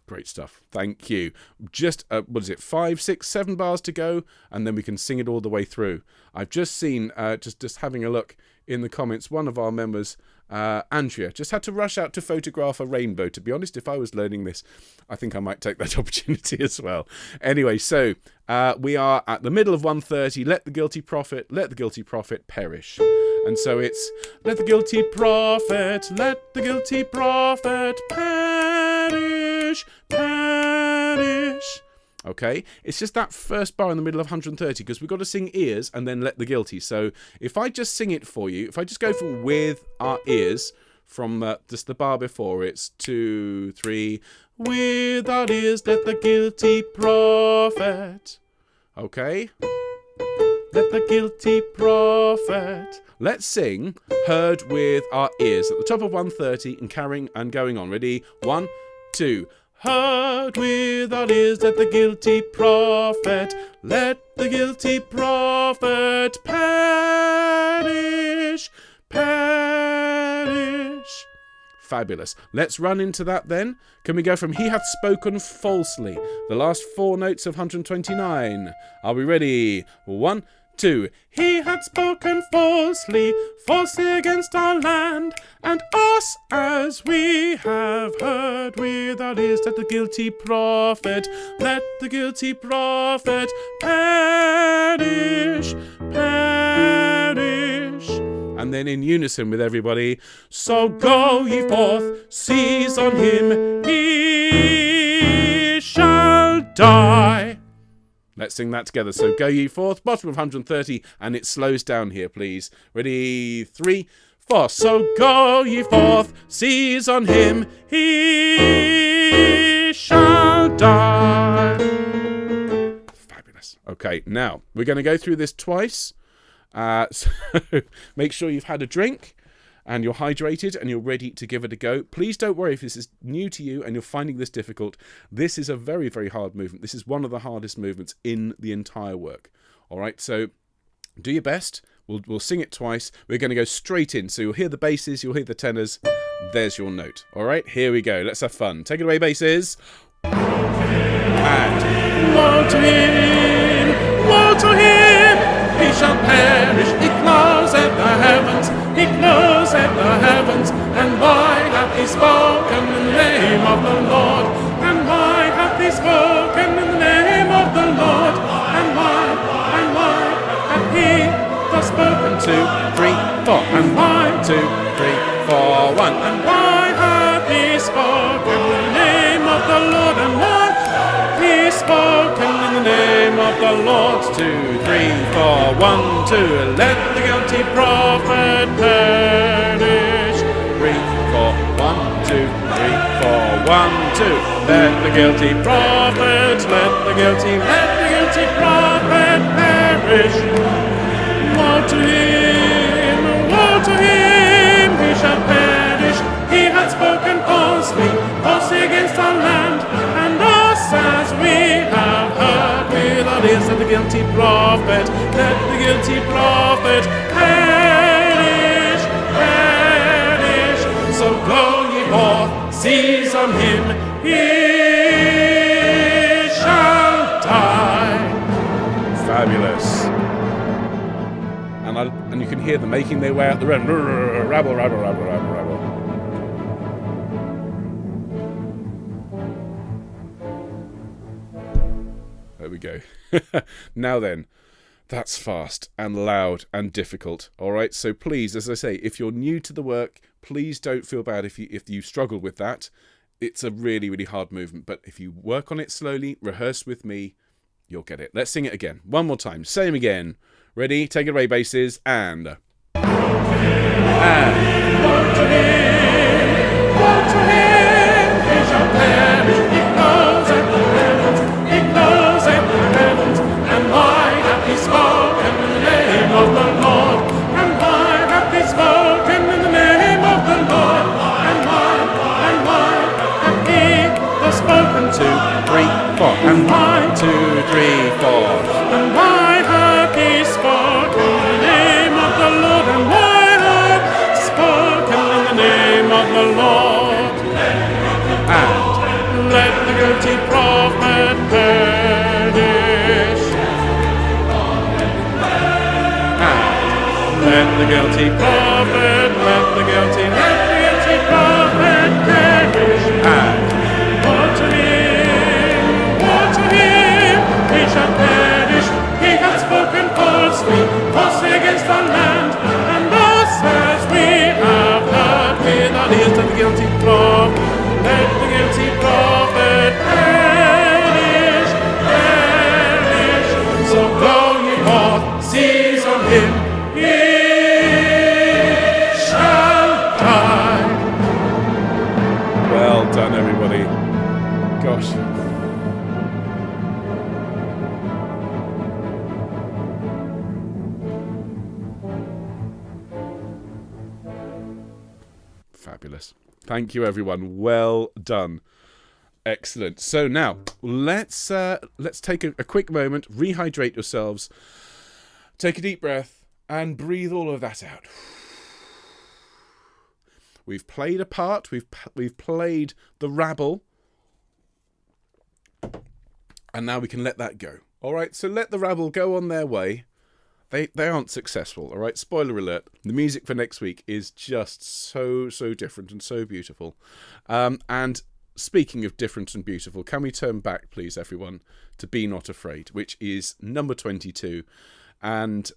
Great stuff. Thank you. Just, 5, 6, 7 bars to go, and then we can sing it all the way through. I've just seen, just having a look in the comments, one of our members, Andrea, just had to rush out to photograph a rainbow. To be honest, if I was learning this, I think I might take that opportunity as well. Anyway, so we are at the middle of 130. Let the guilty prophet perish. And so it's, let the guilty prophet perish. Okay, it's just that first bar in the middle of 130 because we've got to sing ears and then let the guilty. So if I just sing it for you, if I just go from with our ears from just the bar before, it's 2, 3, with our ears let the guilty prophet. Okay, let the guilty prophet. Let's sing heard with our ears at the top of 130 and carrying and going on. Ready? 1, 2. Heard with our ears, let the guilty prophet perish. Fabulous. Let's run into that then. Can we go from he hath spoken falsely, the last 4 notes of 129. Are we ready? 1, 2. He had spoken falsely against our land, and us as we have heard with our ears. Let the guilty prophet perish. And then in unison with everybody, so go ye forth, seize on him, he shall die. Let's sing that together. So go ye forth, bottom of 130, and it slows down here, please. Ready, 3, 4. So go ye forth, seize on him, he shall die. Fabulous. Okay, now we're going to go through this twice. So make sure you've had a drink and you're hydrated and you're ready to give it a go. Please don't worry if this is new to you and you're finding this difficult. This is a very, very hard movement. This is one of the hardest movements in the entire work. All right, so do your best. We'll sing it twice. We're going to go straight in. So you'll hear the basses, you'll hear the tenors. There's your note. All right, here we go. Let's have fun. Take it away, basses. And woe to him, woe to him. He shall perish, he claws at the heavens, he claws at the heavens. And why hath he spoken in the name of the Lord? And why hath he spoken in the name of the Lord? And why hath he thus spoken? 2, 3, 4. And why? 2, 3, 4, 1. And why hath he spoken in the name of the Lord? And why? He spoken in the name of the Lord. 2, 3, 4, 1, 2. Let the guilty prophet perish. 3, 4, 1, 2, 3, 4, 1, 2. Let the guilty prophet, let the guilty prophet perish. Woe to him, he shall perish. He hath spoken falsely against our land, and us as we have heard with our ears. Let the guilty prophet, let the guilty prophet perish, perish. So go ye forth, seize on him, he shall die. Fabulous. And you can hear them making their way out the room. Rabble, rabble, rabble, rabble, rabble. There we go. Now then, that's fast and loud and difficult. All right. So please, as I say, if you're new to the work, please don't feel bad if you struggle with that. It's a really, really hard movement. But if you work on it slowly, rehearse with me, you'll get it. Let's sing it again. One more time. Same again. Ready? Take it away, basses. And. Woe to him, he shall perish. He claws at the heavens, he claws at the heavens. And why hath he spoken in the name of the Lord? And why hath he spoken in the name of the Lord? And why hath he thus spoken? 2, 3, 4. And 1, 2, 3, 4. And why hath he spoken in the name of the Lord? And why hath spoken in the name of the Lord? And let the guilty prophet perish. and Let the guilty prophet, let the guilty prophet perish. and Woe to him, he shall perish. He hath spoken falsely against our land, and us as we have heard with our ears. Let the guilty prophet, let the guilty prophet perish, perish. So go ye forth, seize on him, he shall die. well done, everybody. Gosh. Fabulous. Thank you, everyone. Well done. Excellent. So now let's take a quick moment, rehydrate yourselves, take a deep breath, and breathe all of that out. We've played a part. We've played the rabble, and now we can let that go. All right. So let the rabble go on their way. They aren't successful, all right? Spoiler alert. The music for next week is just so different and so beautiful. And speaking of different and beautiful, can we turn back, please, everyone, to Be Not Afraid, which is number 22. And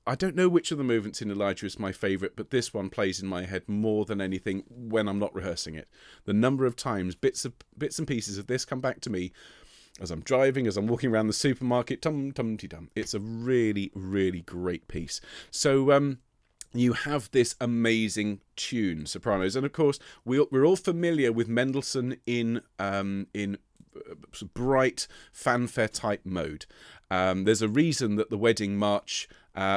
I don't know which of the movements in Elijah is my favourite, but this one plays in my head more than anything when I'm not rehearsing it. The number of times bits and pieces of this come back to me as I'm driving, as I'm walking around the supermarket. Tum-tum-ti-tum. It's a really, really great piece. So you have this amazing tune, Sopranos, and of course we're all familiar with Mendelssohn in bright fanfare type mode. There's a reason that the wedding march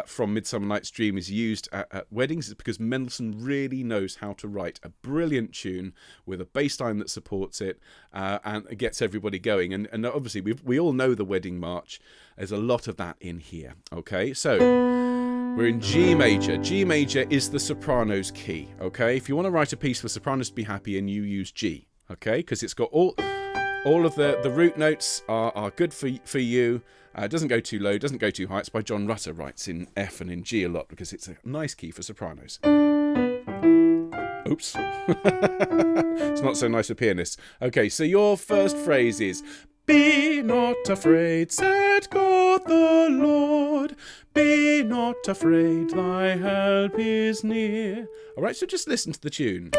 from Midsummer Night's Dream is used at weddings. It's because Mendelssohn really knows how to write a brilliant tune with a bass line that supports it and it gets everybody going. And obviously we all know the wedding march. There's a lot of that in here. Okay, so we're in G major. G major is the soprano's key. Okay, if you want to write a piece for sopranos to be happy, and you use G. Okay, because it's got all of the root notes are good for you. It doesn't go too low, doesn't go too high. It's by John Rutter, writes in F and in G a lot because it's a nice key for sopranos. Oops. It's not so nice for pianists. Okay, so your first phrase is, be not afraid, said God the Lord. Be not afraid, thy help is near. All right, so just listen to the tune.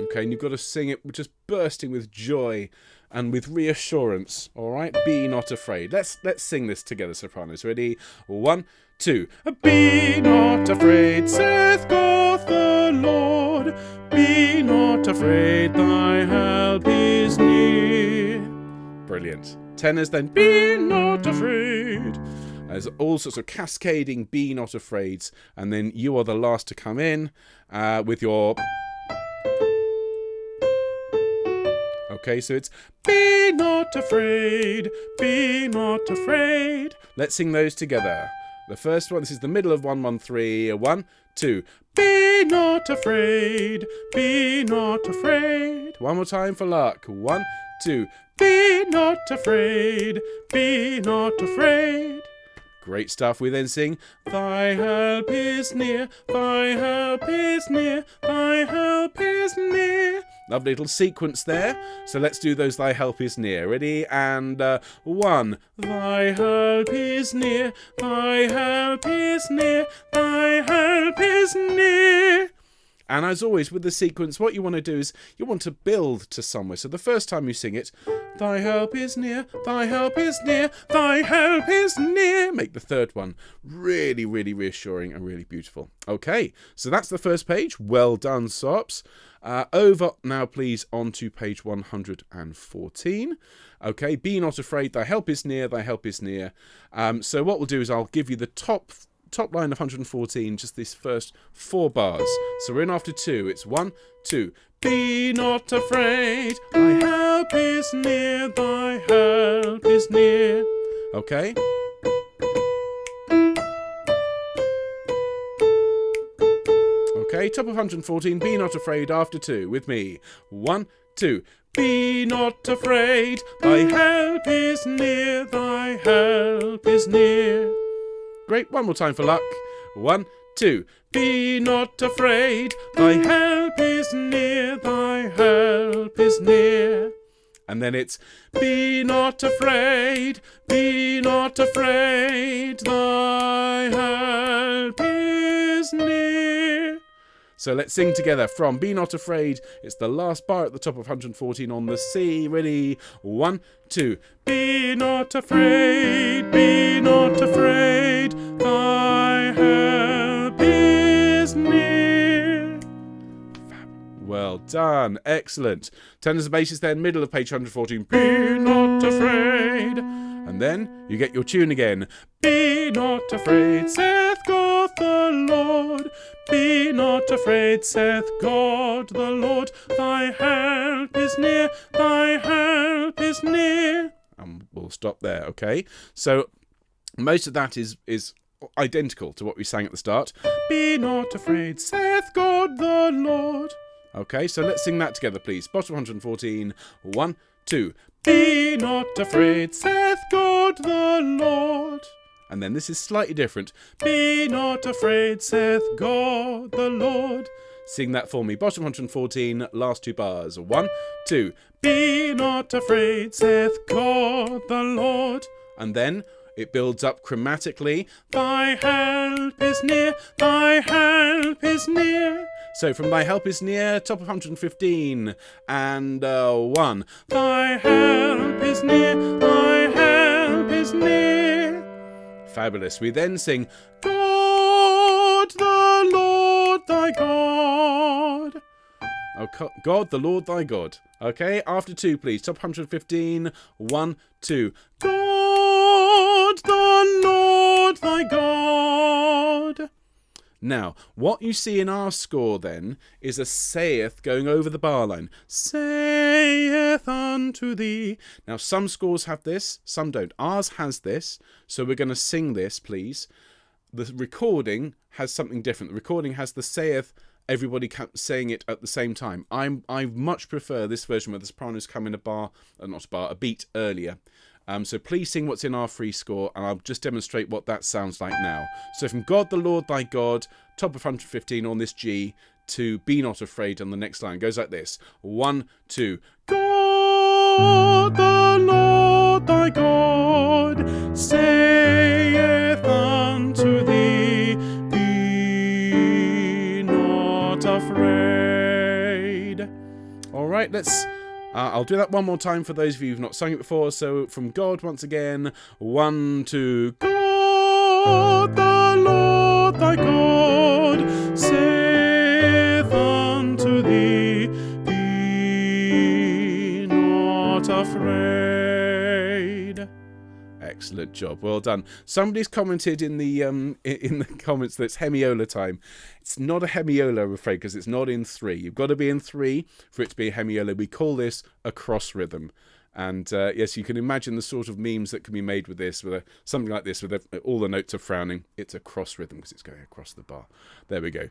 Okay, and you've got to sing it just bursting with joy and with reassurance. All right, be not afraid. Let's sing this together, sopranos. Ready? 1, 2. Be not afraid, saith God the Lord. Be not afraid, thy help is near. Brilliant. Tenors then. Be not afraid. There's all sorts of cascading be not afraids, and then you are the last to come in with your. Okay, so it's be not afraid, be not afraid. Let's sing those together. The first one, this is the middle of 1-1-3. 1, 2. Be not afraid, be not afraid. One more time for luck. 1, 2. Be not afraid, be not afraid. Great stuff. We then sing, thy help is near, thy help is near, thy help is near. Lovely little sequence there. So let's do those thy help is near. Ready? And 1. Thy help is near, thy help is near, thy help is near. And as always with the sequence, what you want to do is you want to build to somewhere. So the first time you sing it, thy help is near, thy help is near, thy help is near. Make the third one really, really reassuring and really beautiful. Okay, so that's the first page. Well done, Sops. Over now, please, on to page 114. Okay, be not afraid, thy help is near, thy help is near. So what we'll do is I'll give you the top line of 114, just this first 4 bars. So we're in after 2. It's 1, 2. Be not afraid, thy help is near, thy help is near. Okay? Okay, top of 114, be not afraid after 2 with me. 1, 2. Be not afraid, thy help is near, thy help is near. Great, one more time for luck. 1, 2. Be not afraid, thy help is near, thy help is near. And then it's, be not afraid, thy help is near. So let's sing together from Be Not Afraid. It's the last bar at the top of 114 on the C. Ready? 1, 2. Be not afraid, thy help is near. Well done. Excellent. Tenors and basses then, middle of page 114. Be not afraid. And then you get your tune again. Be not afraid, saith God the Lord. Be not afraid, saith God the Lord. Thy help is near, thy help is near. And we'll stop there, okay? So most of that is identical to what we sang at the start. Be not afraid, saith God the Lord. Okay, so let's sing that together, please. Bottom 114. 1, 2. Be not afraid, saith God the Lord. And then this is slightly different. Be not afraid, saith God the Lord. Sing that for me. Bottom 114, last 2 bars. 1, 2. Be not afraid, saith God the Lord. And then It builds up chromatically. Thy help is near, thy help is near. So from thy help is near, top of 115, and 1. Thy help is near, thy help is near. Fabulous. We then sing, God the Lord thy God. Oh, God the Lord thy God. Okay, after 2, please. Top 115, 1, 2. God the Lord thy God. Now, what you see in our score then is a saith going over the bar line. Saith unto thee. Now, some scores have this, some don't. Ours has this, so we're going to sing this, please. The recording has something different. The recording has the saith, everybody saying it at the same time. I much prefer this version where the sopranos come in a beat earlier. So please sing what's in our free score, and I'll just demonstrate what that sounds like now. So from God the Lord thy God, top of 115 on this G, to Be Not Afraid on the next line. It goes like this. 1, 2. God the Lord thy God saith unto thee, be not afraid. All right, let's... I'll do that one more time for those of you who've not sung it before. So from God once again, 1, 2. God the Lord thy God saith unto thee, be not afraid. Excellent job, well done. Somebody's commented in the comments that it's hemiola time. It's not a hemiola, I'm afraid, because it's not in 3. You've got to be in 3 for it to be a hemiola. We call this a cross rhythm. And yes, you can imagine the sort of memes that can be made with this, with something like this, with all the notes are frowning. It's a cross rhythm because it's going across the bar. There we go.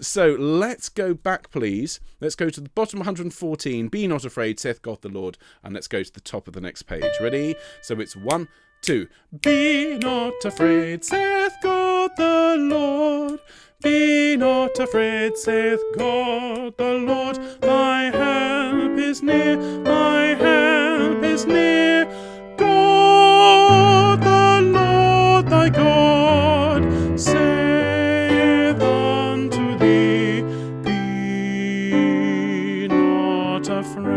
So let's go back, please. Let's go to the bottom 114. Be not afraid, saith God the Lord. And let's go to the top of the next page. Ready? So it's 1, 2. Be not afraid, saith God the Lord. Be not afraid, saith God the Lord. Thy help is near, thy help is near. God the Lord thy God saith unto thee, be not afraid.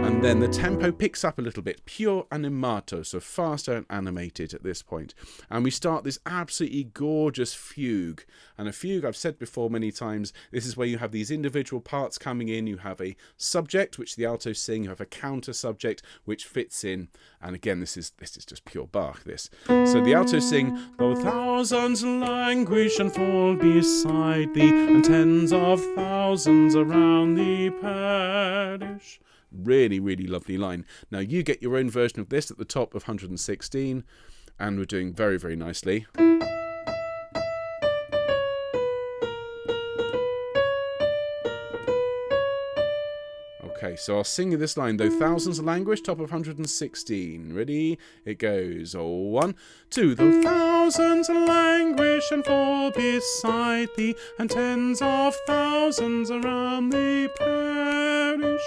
And then the tempo picks up a little bit, pure animato, so faster and animated at this point. And we start this absolutely gorgeous fugue. And a fugue, I've said before many times, this is where you have these individual parts coming in. You have a subject, which the altos sing. You have a counter subject, which fits in. And again, this is just pure Bach, this. So the altos sing, though thousands languish and fall beside thee, and tens of thousands around thee perish. Really, really lovely line. Now you get your own version of this at the top of 116, and we're doing very, very nicely. Okay, so I'll sing you this line. Though thousands languish, top of 116. Ready? It goes 1, 2. Though thousands languish and fall beside thee, and tens of thousands around thee perish.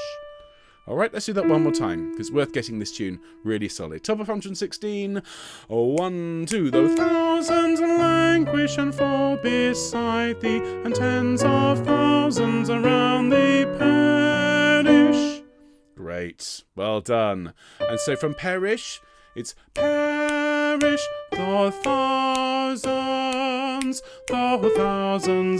Alright, let's do that one more time, because it's worth getting this tune really solid. Top of 116. 1, 2. Though thousands languish and fall beside thee, and tens of thousands around thee perish. Great. Well done. And so from perish, it's perish, though thousands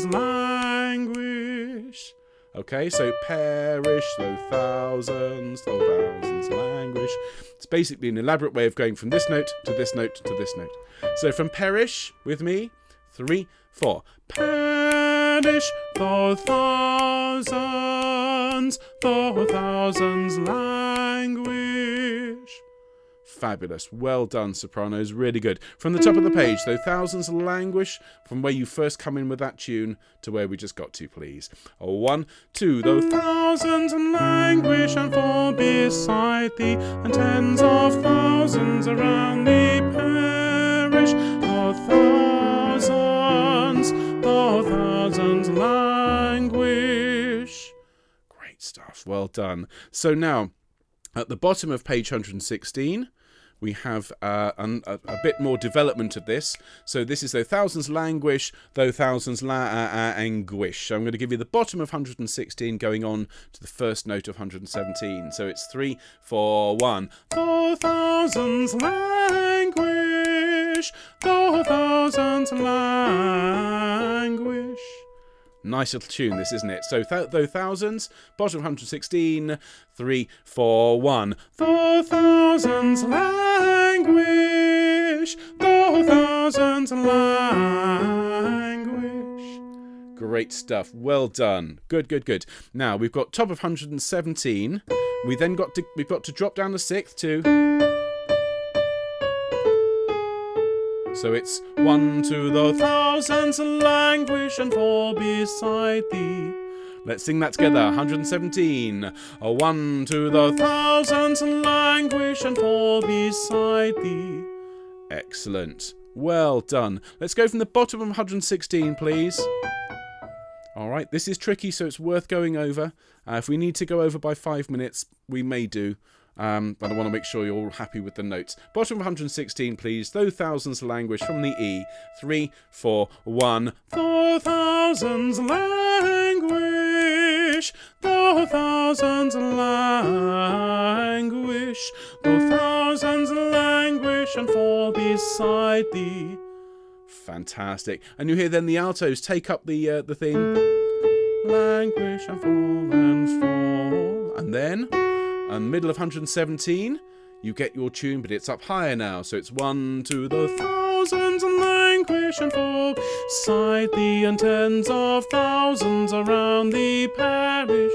languish. Okay, so perish, though thousands languish. It's basically an elaborate way of going from this note to this note to this note. So from perish, with me, 3, 4. Perish, though thousands languish. Fabulous. Well done, sopranos. Really good. From the top of the page, though thousands languish, from where you first come in with that tune to where we just got to, please. 1, 2. Though thousands languish and fall beside thee, and tens of thousands around thee perish. Though thousands languish. Great stuff. Well done. So now, at the bottom of page 116, we have a bit more development of this. So this is though thousands languish, though thousands anguish. So I'm going to give you the bottom of 116 going on to the first note of 117. So it's 3, 4, 1. Though thousands languish, though thousands languish. Nice little tune, this, isn't it? So, though thousands, bottom of 116, 3, 4, 1. Though thousands languish, though thousands languish. Great stuff. Well done. Good, good, good. Now, we've got top of 117. We've got to drop down the sixth to... So it's 1 to the thousands languish and 4 beside thee. Let's sing that together. 117. 1 to the thousands languish and 4 beside thee. Excellent. Well done. Let's go from the bottom of 116, please. All right. This is tricky, so it's worth going over. If we need to go over by 5 minutes, we may do. But I want to make sure you're all happy with the notes. Bottom of 116, please. Though thousands languish from the E. 3, 4, 1. Though thousands languish. Though thousands languish. Though thousands languish and fall beside thee. Fantastic. And you hear then the altos take up the theme. Languish and fall. And then... And middle of 117, you get your tune, but it's up higher now. So it's 1 to the thousands and languish and fall beside thee, and tens of thousands around thee perish.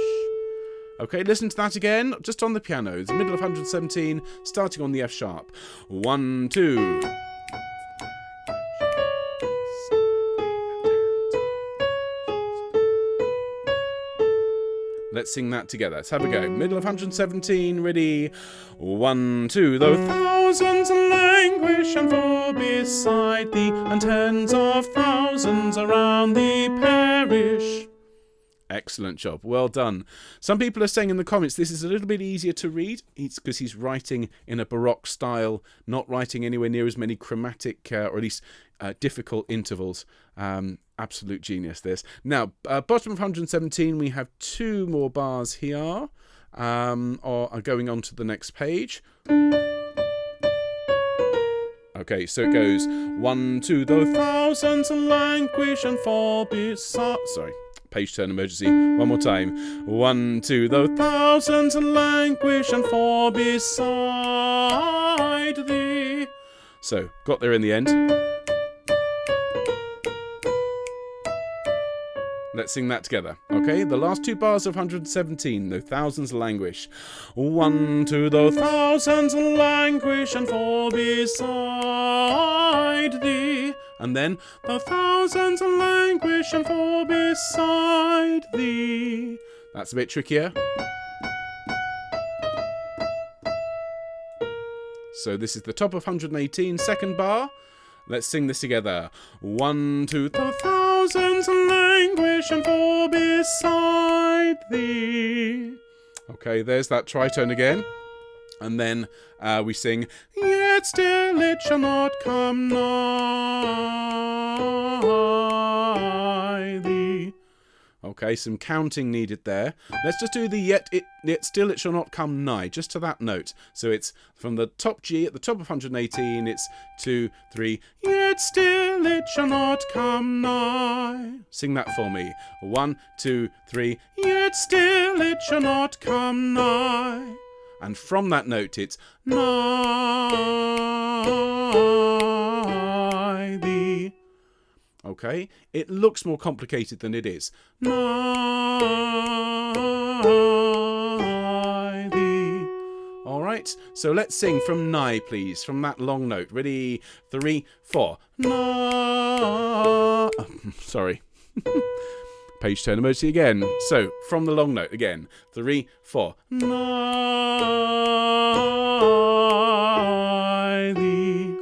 Okay, listen to that again, just on the piano. It's the middle of 117, starting on the F sharp. 1, 2. Let's sing that together. Let's have a go. Middle of 117, ready? 1, 2. Though thousands languish and fall beside thee, and tens of thousands around thee perish. Excellent job. Well done. Some people are saying in the comments this is a little bit easier to read. It's because he's writing in a Baroque style, not writing anywhere near as many chromatic, or at least difficult intervals. Absolute genius, this. Now, bottom of 117, we have 2 more bars here, or are going on to the next page. Okay, so it goes 1 to the thousands languish and fall beside... Sorry, page turn emergency. One more time. 1 to the thousands languish and fall beside thee. So, got there in the end. Let's sing that together. Okay, the last 2 bars of 117, the thousands languish. 1 to the thousands languish and fall beside thee. And then the thousands languish and fall beside thee. That's a bit trickier. So this is the top of 118, second bar. Let's sing this together. 1 to the thousands languish and fall beside thee. Okay, there's that tritone again. And then we sing, yet still it shall not come nigh thee. Okay, some counting needed there. Let's just do the yet still it shall not come nigh, just to that note. So it's from the top G at the top of 118, it's 2, 3, yet still it shall not come nigh. Sing that for me. 1, 2, 3, yet still it shall not come nigh. And from that note, it's nigh thee. Okay, it looks more complicated than it is. Nigh thee. All right, so let's sing from nigh, please, from that long note. Ready? 3, 4. Nigh. Sorry. Page turn emergency again. So, from the long note again. 3, 4. Nigh thee.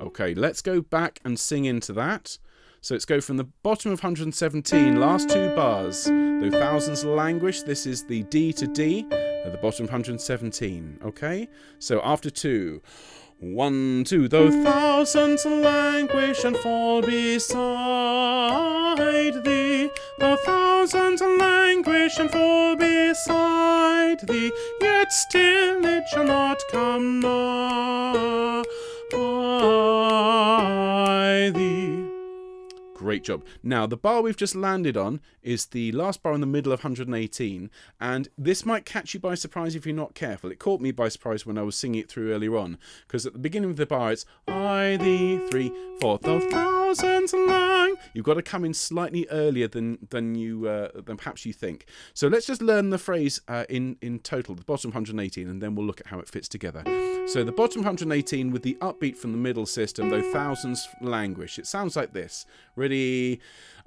Okay, let's go back and sing into that. So let's go from the bottom of 117, last 2 bars. Though thousands languish, this is the D to D at the bottom of 117. Okay? So after 2. 1, 2, though thousands languish and fall beside thee, though thousands languish and fall beside thee, yet still it shall not come nigh thee. Great job. Now, the bar we've just landed on is the last bar in the middle of 118, and this might catch you by surprise if you're not careful. It caught me by surprise when I was singing it through earlier on, because at the beginning of the bar it's I, thee, 3, 4, though thousands lang. You've got to come in slightly earlier than perhaps you think. So let's just learn the phrase in total, the bottom 118, and then we'll look at how it fits together. So the bottom 118 with the upbeat from the middle system, though thousands languish. It sounds like this. Ready?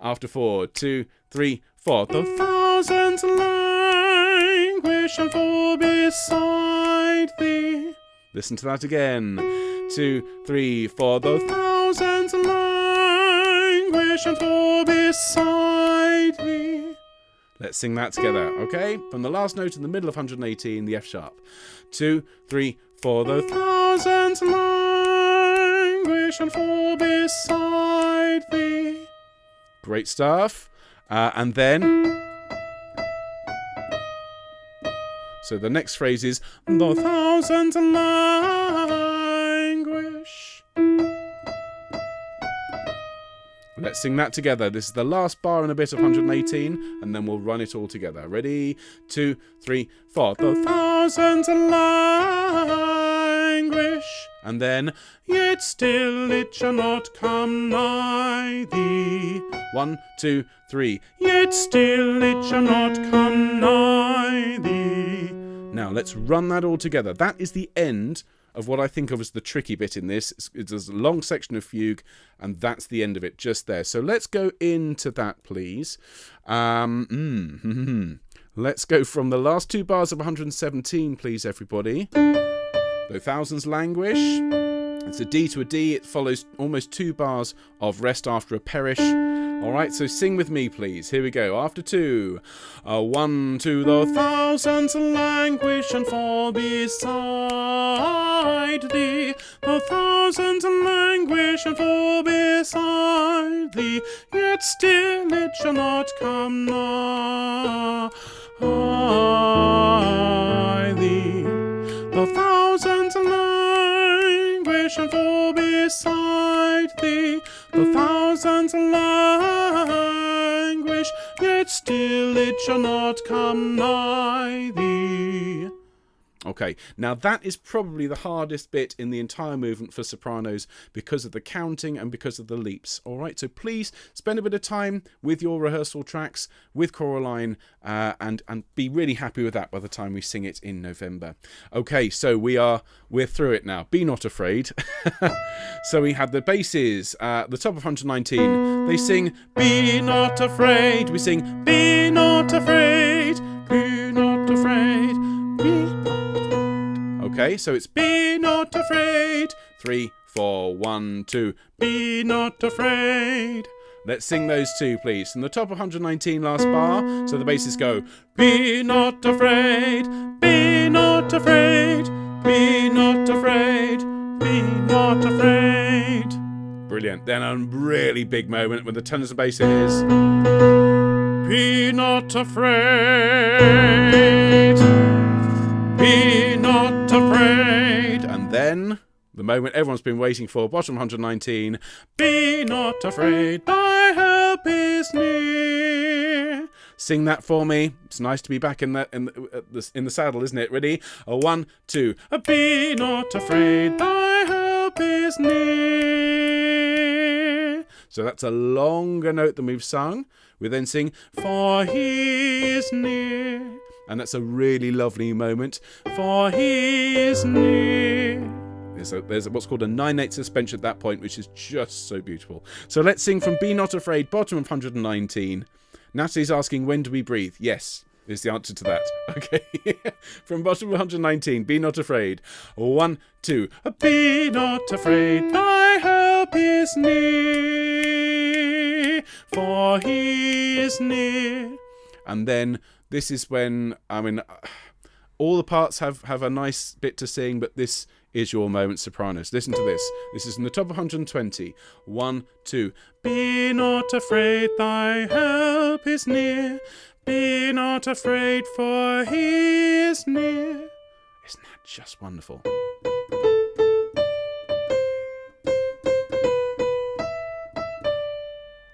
After 4, 2, 3, 4. Though thousands languish and fall beside thee. Listen to that again. 2, 3, 4. Though thousands languish and fall beside thee. Let's sing that together, okay? From the last note in the middle of 118, the F sharp. 2, 3, 4. Though thousands languish and fall beside thee. Great stuff. And then, so the next phrase is, though thousands languish. Let's sing that together. This is the last bar and a bit of 118, and then we'll run it all together. Ready? 2, 3, 4. Though thousands languish. And then, yet still it shall not come nigh thee. 1, 2, 3. Yet still it shall not come nigh thee. Now, let's run that all together. That is the end of what I think of as the tricky bit in this. It's a long section of fugue, and that's the end of it just there. So let's go into that, please. Let's go from the last 2 bars of 117, please, everybody. Though thousands languish. It's a D to a D. It follows almost 2 bars of rest after a perish. All right, so sing with me, please. Here we go. After 2. 1, 2. Though thousands languish and fall beside thee. Though thousands languish and fall beside thee. Yet still it shall not come nigh thee. Though thousands languish and fall beside thee. Though thousands languish, yet still it shall not come nigh thee. Okay, now that is probably the hardest bit in the entire movement for sopranos because of the counting and because of the leaps. All right, so please spend a bit of time with your rehearsal tracks, with Coraline, and be really happy with that by the time we sing it in November. Okay, so we're through it now. Be not afraid. So we have the basses, the top of 119. They sing, be not afraid. We sing, be not afraid. Be not afraid. Be. Okay, so it's be not afraid. 3, 4, 1, 2. Be not afraid. Let's sing those 2, please. From the top of 119, last bar. So the basses go, be not afraid. Be not afraid. Be not afraid. Be not afraid. Brilliant. Then a really big moment with the tenors and basses. Be not afraid. Be not afraid. And then the moment everyone's been waiting for, bottom 119. Be not afraid, thy help is near. Sing that for me. It's nice to be back in the saddle, isn't it? Ready? 1, 2. Be not afraid, thy help is near. So that's a longer note than we've sung. We then sing, for he is near. And that's a really lovely moment. For he is near. There's what's called a 9/8 suspension at that point, which is just so beautiful. So let's sing from Be Not Afraid, bottom of 119. Natalie's asking, when do we breathe? Yes, is the answer to that. Okay. From bottom of 119, Be Not Afraid. 1, 2. Be not afraid, thy help is near. For he is near. And then this is when, all the parts have a nice bit to sing, but this is your moment, Sopranos. Listen to this. This is in the top of 120. 1, 2. Be not afraid, thy help is near. Be not afraid, for he is near. Isn't that just wonderful?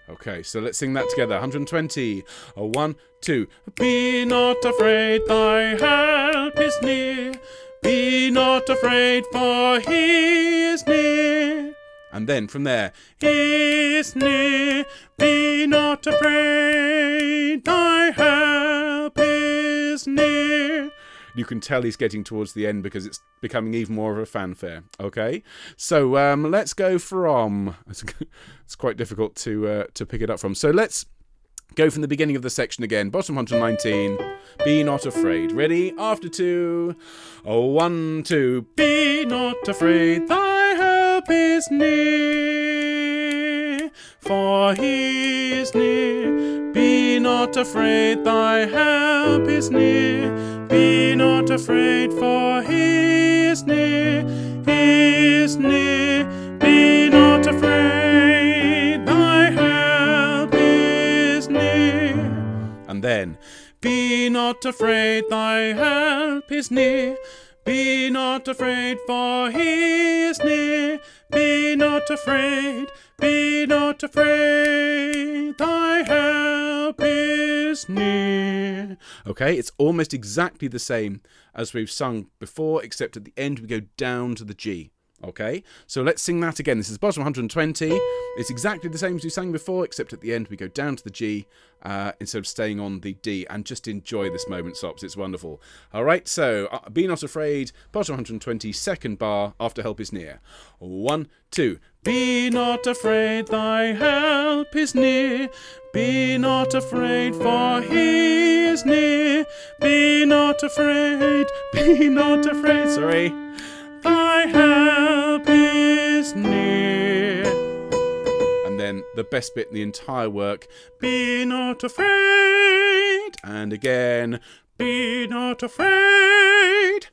Okay, so let's sing that together. 120. 1, 2. Be not afraid, thy help is near. Be not afraid, for he is near. And then from there, he is near. Be not afraid, thy help is near. You can tell he's getting towards the end because it's becoming even more of a fanfare. Okay, so let's go from. It's quite difficult to pick it up from. So let's go from the beginning of the section again. Bottom 119. Be not afraid. Ready? After 2. 1, 2. Be not afraid. Thy help is near. For he is near. Be not afraid. Thy help is near. Be not afraid. For he is near. He is near. Be not afraid. Thy help is near. And then, be not afraid, thy help is near. Be not afraid, for he is near. Be not afraid, be not afraid, thy help is near. Okay, it's almost exactly the same as we've sung before, except at the end we go down to the G. Okay, so let's sing that again. This is bottom 120. It's exactly the same as we sang before, except at the end we go down to the G instead of staying on the D, and just enjoy this moment, Sops. It's wonderful. All right, so be not afraid, bottom 120, second bar, after help is near. 1, 2. Be not afraid, thy help is near. Be not afraid, for he is near. Be not afraid, sorry. Thy help is near. And then the best bit in the entire work. Be not afraid. And again. Be not afraid.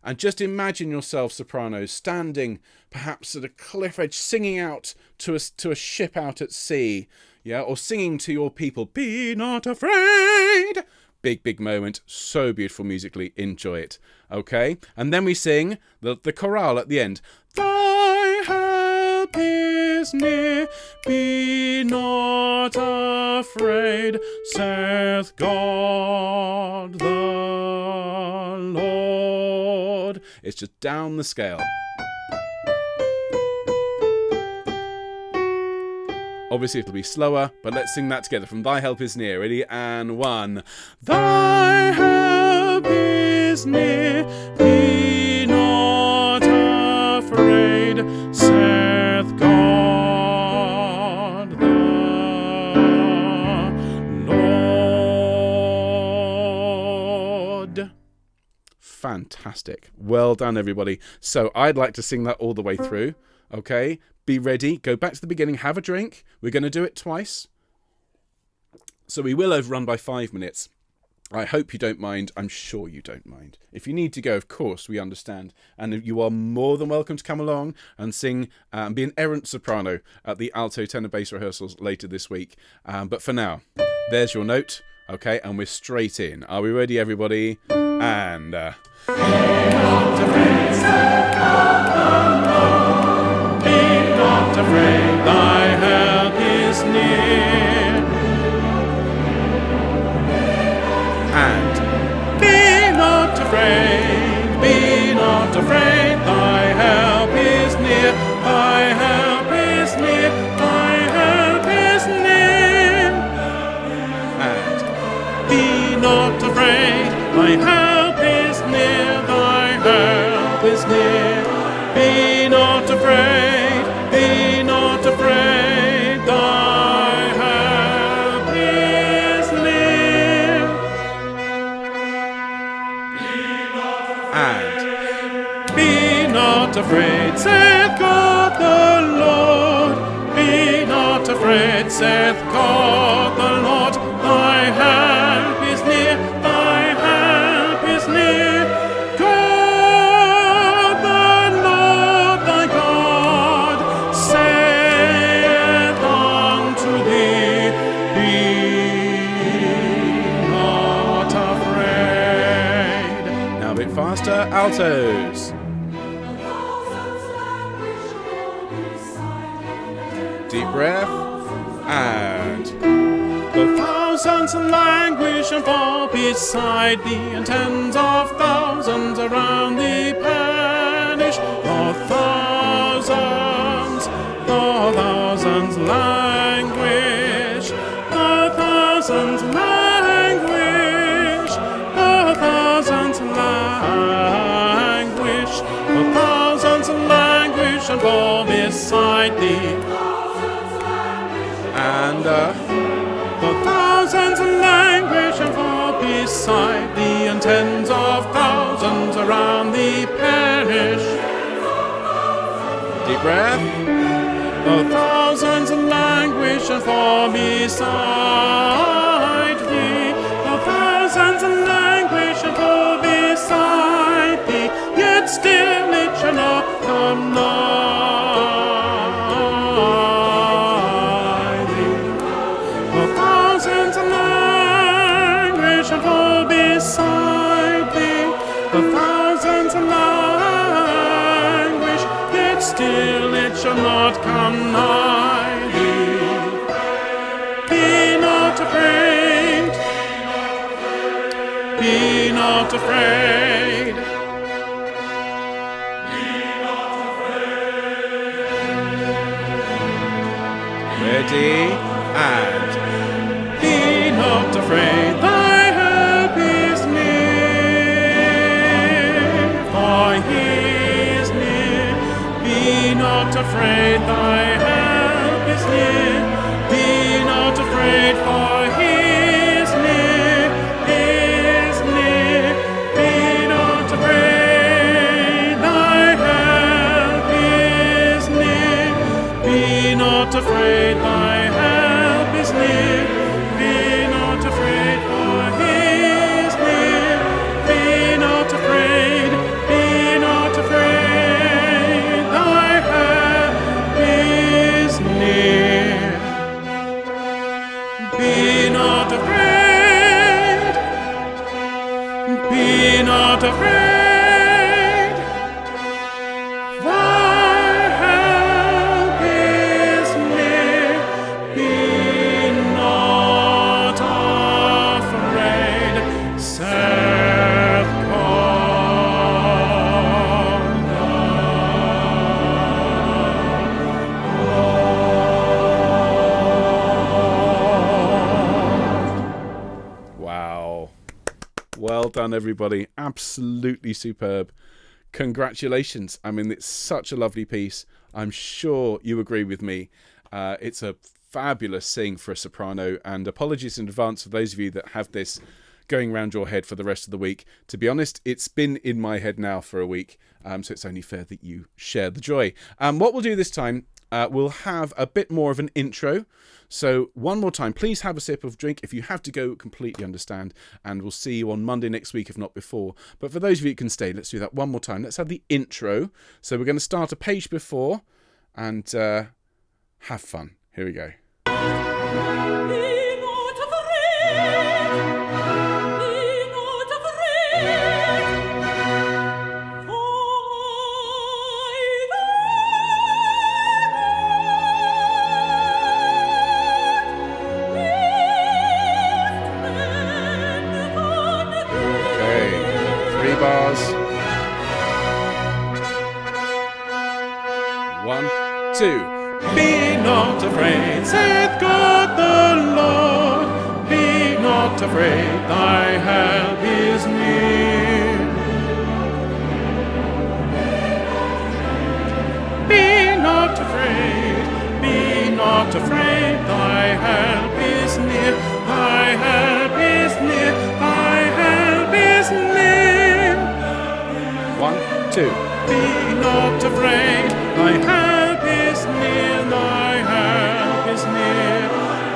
And just imagine yourself, Sopranos, standing perhaps at a cliff edge, singing out to a ship out at sea. Yeah, or singing to your people. Be not afraid. Big moment, so beautiful musically, enjoy it. Okay, and then we sing the chorale at the end. Thy help is near, be not afraid, saith God the Lord. It's just down the scale. Obviously it'll be slower, but let's sing that together from Thy Help is Near. Ready? And 1. Thy help is near, be not afraid, saith God the Lord. Fantastic. Well done, everybody. So I'd like to sing that all the way through. Okay? Be ready, go back to the beginning, have a drink. We're going to do it twice. So we will overrun by 5 minutes. I hope you don't mind. I'm sure you don't mind. If you need to go, of course, we understand. And you are more than welcome to come along and sing and be an errant soprano at the alto, tenor, bass rehearsals later this week. But for now, there's your note. Okay, and we're straight in. Are we ready, everybody? And... afraid, thy help is near. And be not afraid, thy help is near, thy help is near, thy help is near. And be not afraid, thy help is near, thy help is near. Be not afraid, be not afraid, thy help is near. And be not afraid, saith God the Lord. Be not afraid, saith God the Lord. Thy help is near, thy help is near. God the Lord altos. Deep breath, and the thousands languish and fall beside thee, and tens of thousands around thee perish. The thousands languish, the thousands languish, the thousands languish, the thousands languish and fall beside thee. And the thousands languish and fall beside thee, and tens of thousands around thee perish. Deep breath. The thousands languish and fall beside thee. The thousands languish and fall beside thee. Yet still it shall not come nigh thee. The thousands languish and fall beside thee. The thousands languish, yet still it shall not come nigh thee. Be not afraid. Be not afraid. Ready, and be not afraid, thy help is near, for he is near. Be not afraid, thy help is near. Be not afraid, for he is near, is near. Be not afraid, thy help is near. Be not afraid, thy help is near. Be not afraid, for he is near. Be not afraid, be not afraid, thy help is near. Be not afraid, be not afraid, thy help is near. Be not afraid, saith God the Lord. Wow. Well done, everybody. Absolutely superb. Congratulations. I mean, it's such a lovely piece. I'm sure you agree with me. It's a fabulous sing for a soprano, and apologies in advance for those of you that have this going around your head for the rest of the week. To be honest, it's been in my head now for a week, so it's only fair that you share the joy. What we'll do this time, we'll have a bit more of an intro. So one more time, please have a sip of drink. If you have to go, completely understand, and we'll see you on Monday next week, if not before. But for those of you who can stay, let's do that one more time. Let's have the intro. So we're going to start a page before and have fun. Here we go. Bars. 1, 2. Be not afraid, saith God the Lord. Be not afraid, thy help is near. Be not afraid, be not afraid, thy help is near. Thy help is near, thy help is near. 1, 2. Be not afraid, thy help is near, thy help is near.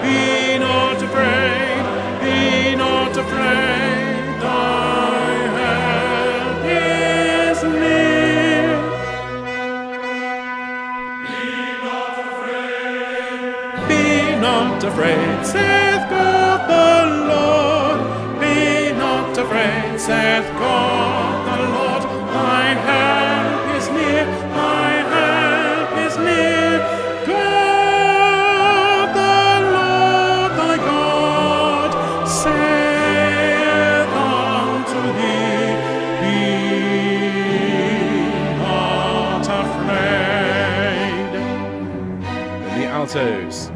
Be not afraid, be not afraid, thy help is near. Be not afraid, saith God the Lord. Be not afraid, saith God the Lord. Altos.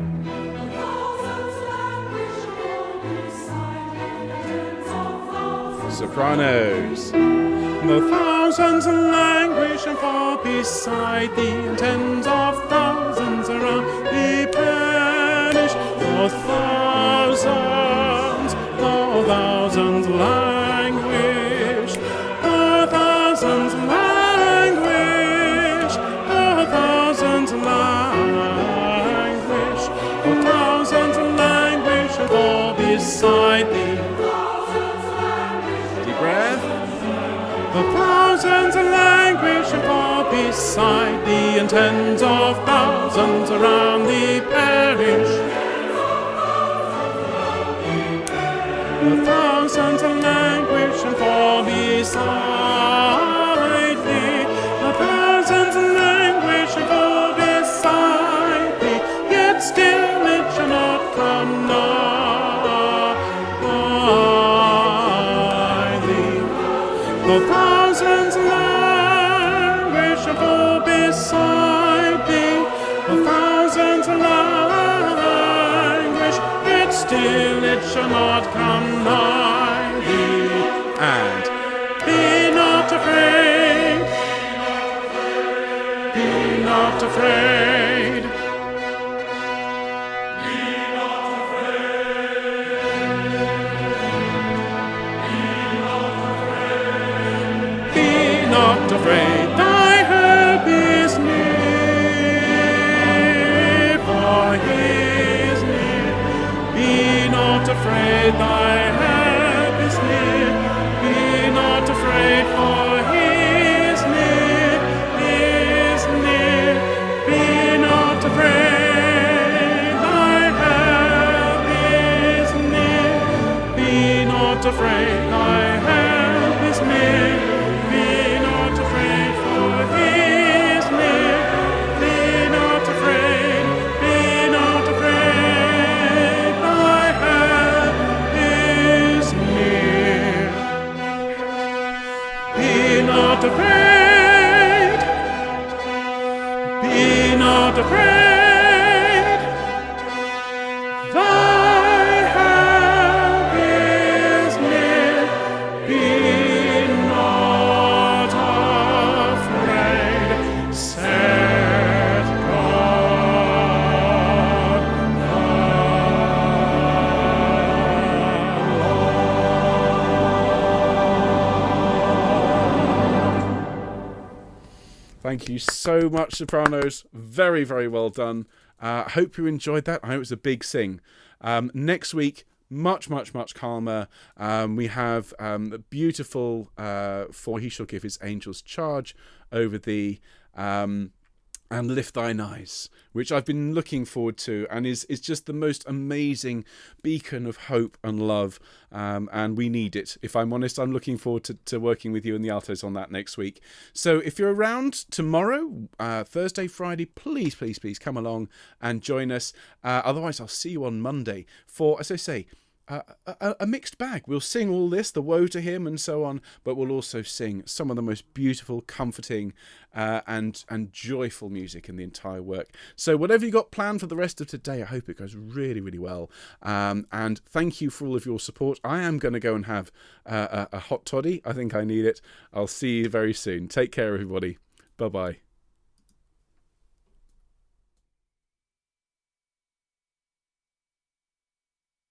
Sopranos. The thousands languish and fall beside thee, and tens of thousands around thee perish. The thousands languish. The thousands languish. The thousands languish. The thousands languish and fall beside thee. Deep breath. The thousands languish and fall beside thee, and tens of thousands around thee perish. The thousands languish and fall beside thee. The thousands languish and fall beside thee, yet still it shall not come nigh thee. The thousands languish and fall beside thee. The thousands languish, yet still it shall not come nigh thee. And Be not afraid. Be not afraid. Be not afraid, thy help is near, for he is near. Be not afraid, thy help is near. Be not afraid, for he is near, is near. Be not afraid, thy help is near. Be not afraid, thy help is near. Be not afraid, for he is near. Be not afraid, be not afraid, thy help is near. Be not afraid, be not afraid, thy help is near. Be not afraid, saith God the Lord. thank you so much, Sopranos. Very, very well done. Hope you enjoyed that. I hope it was a big sing. Next week, much calmer. We have a beautiful For He Shall Give His Angels Charge over thee, and Lift Thine Eyes, which I've been looking forward to, and is just the most amazing beacon of hope and love, and we need it. If I'm honest, I'm looking forward to working with you and the altos on that next week. So if you're around tomorrow, Thursday, Friday, please come along and join us. Otherwise, I'll see you on Monday for, as I say, a mixed bag. We'll sing all this, the woe to him and so on, but we'll also sing some of the most beautiful, comforting and joyful music in the entire work. So whatever you got planned for the rest of today, I hope it goes really, really well. And thank you for all of your support. I am going to go and have a hot toddy. I think I need it. I'll see you very soon. Take care, everybody. Bye-bye.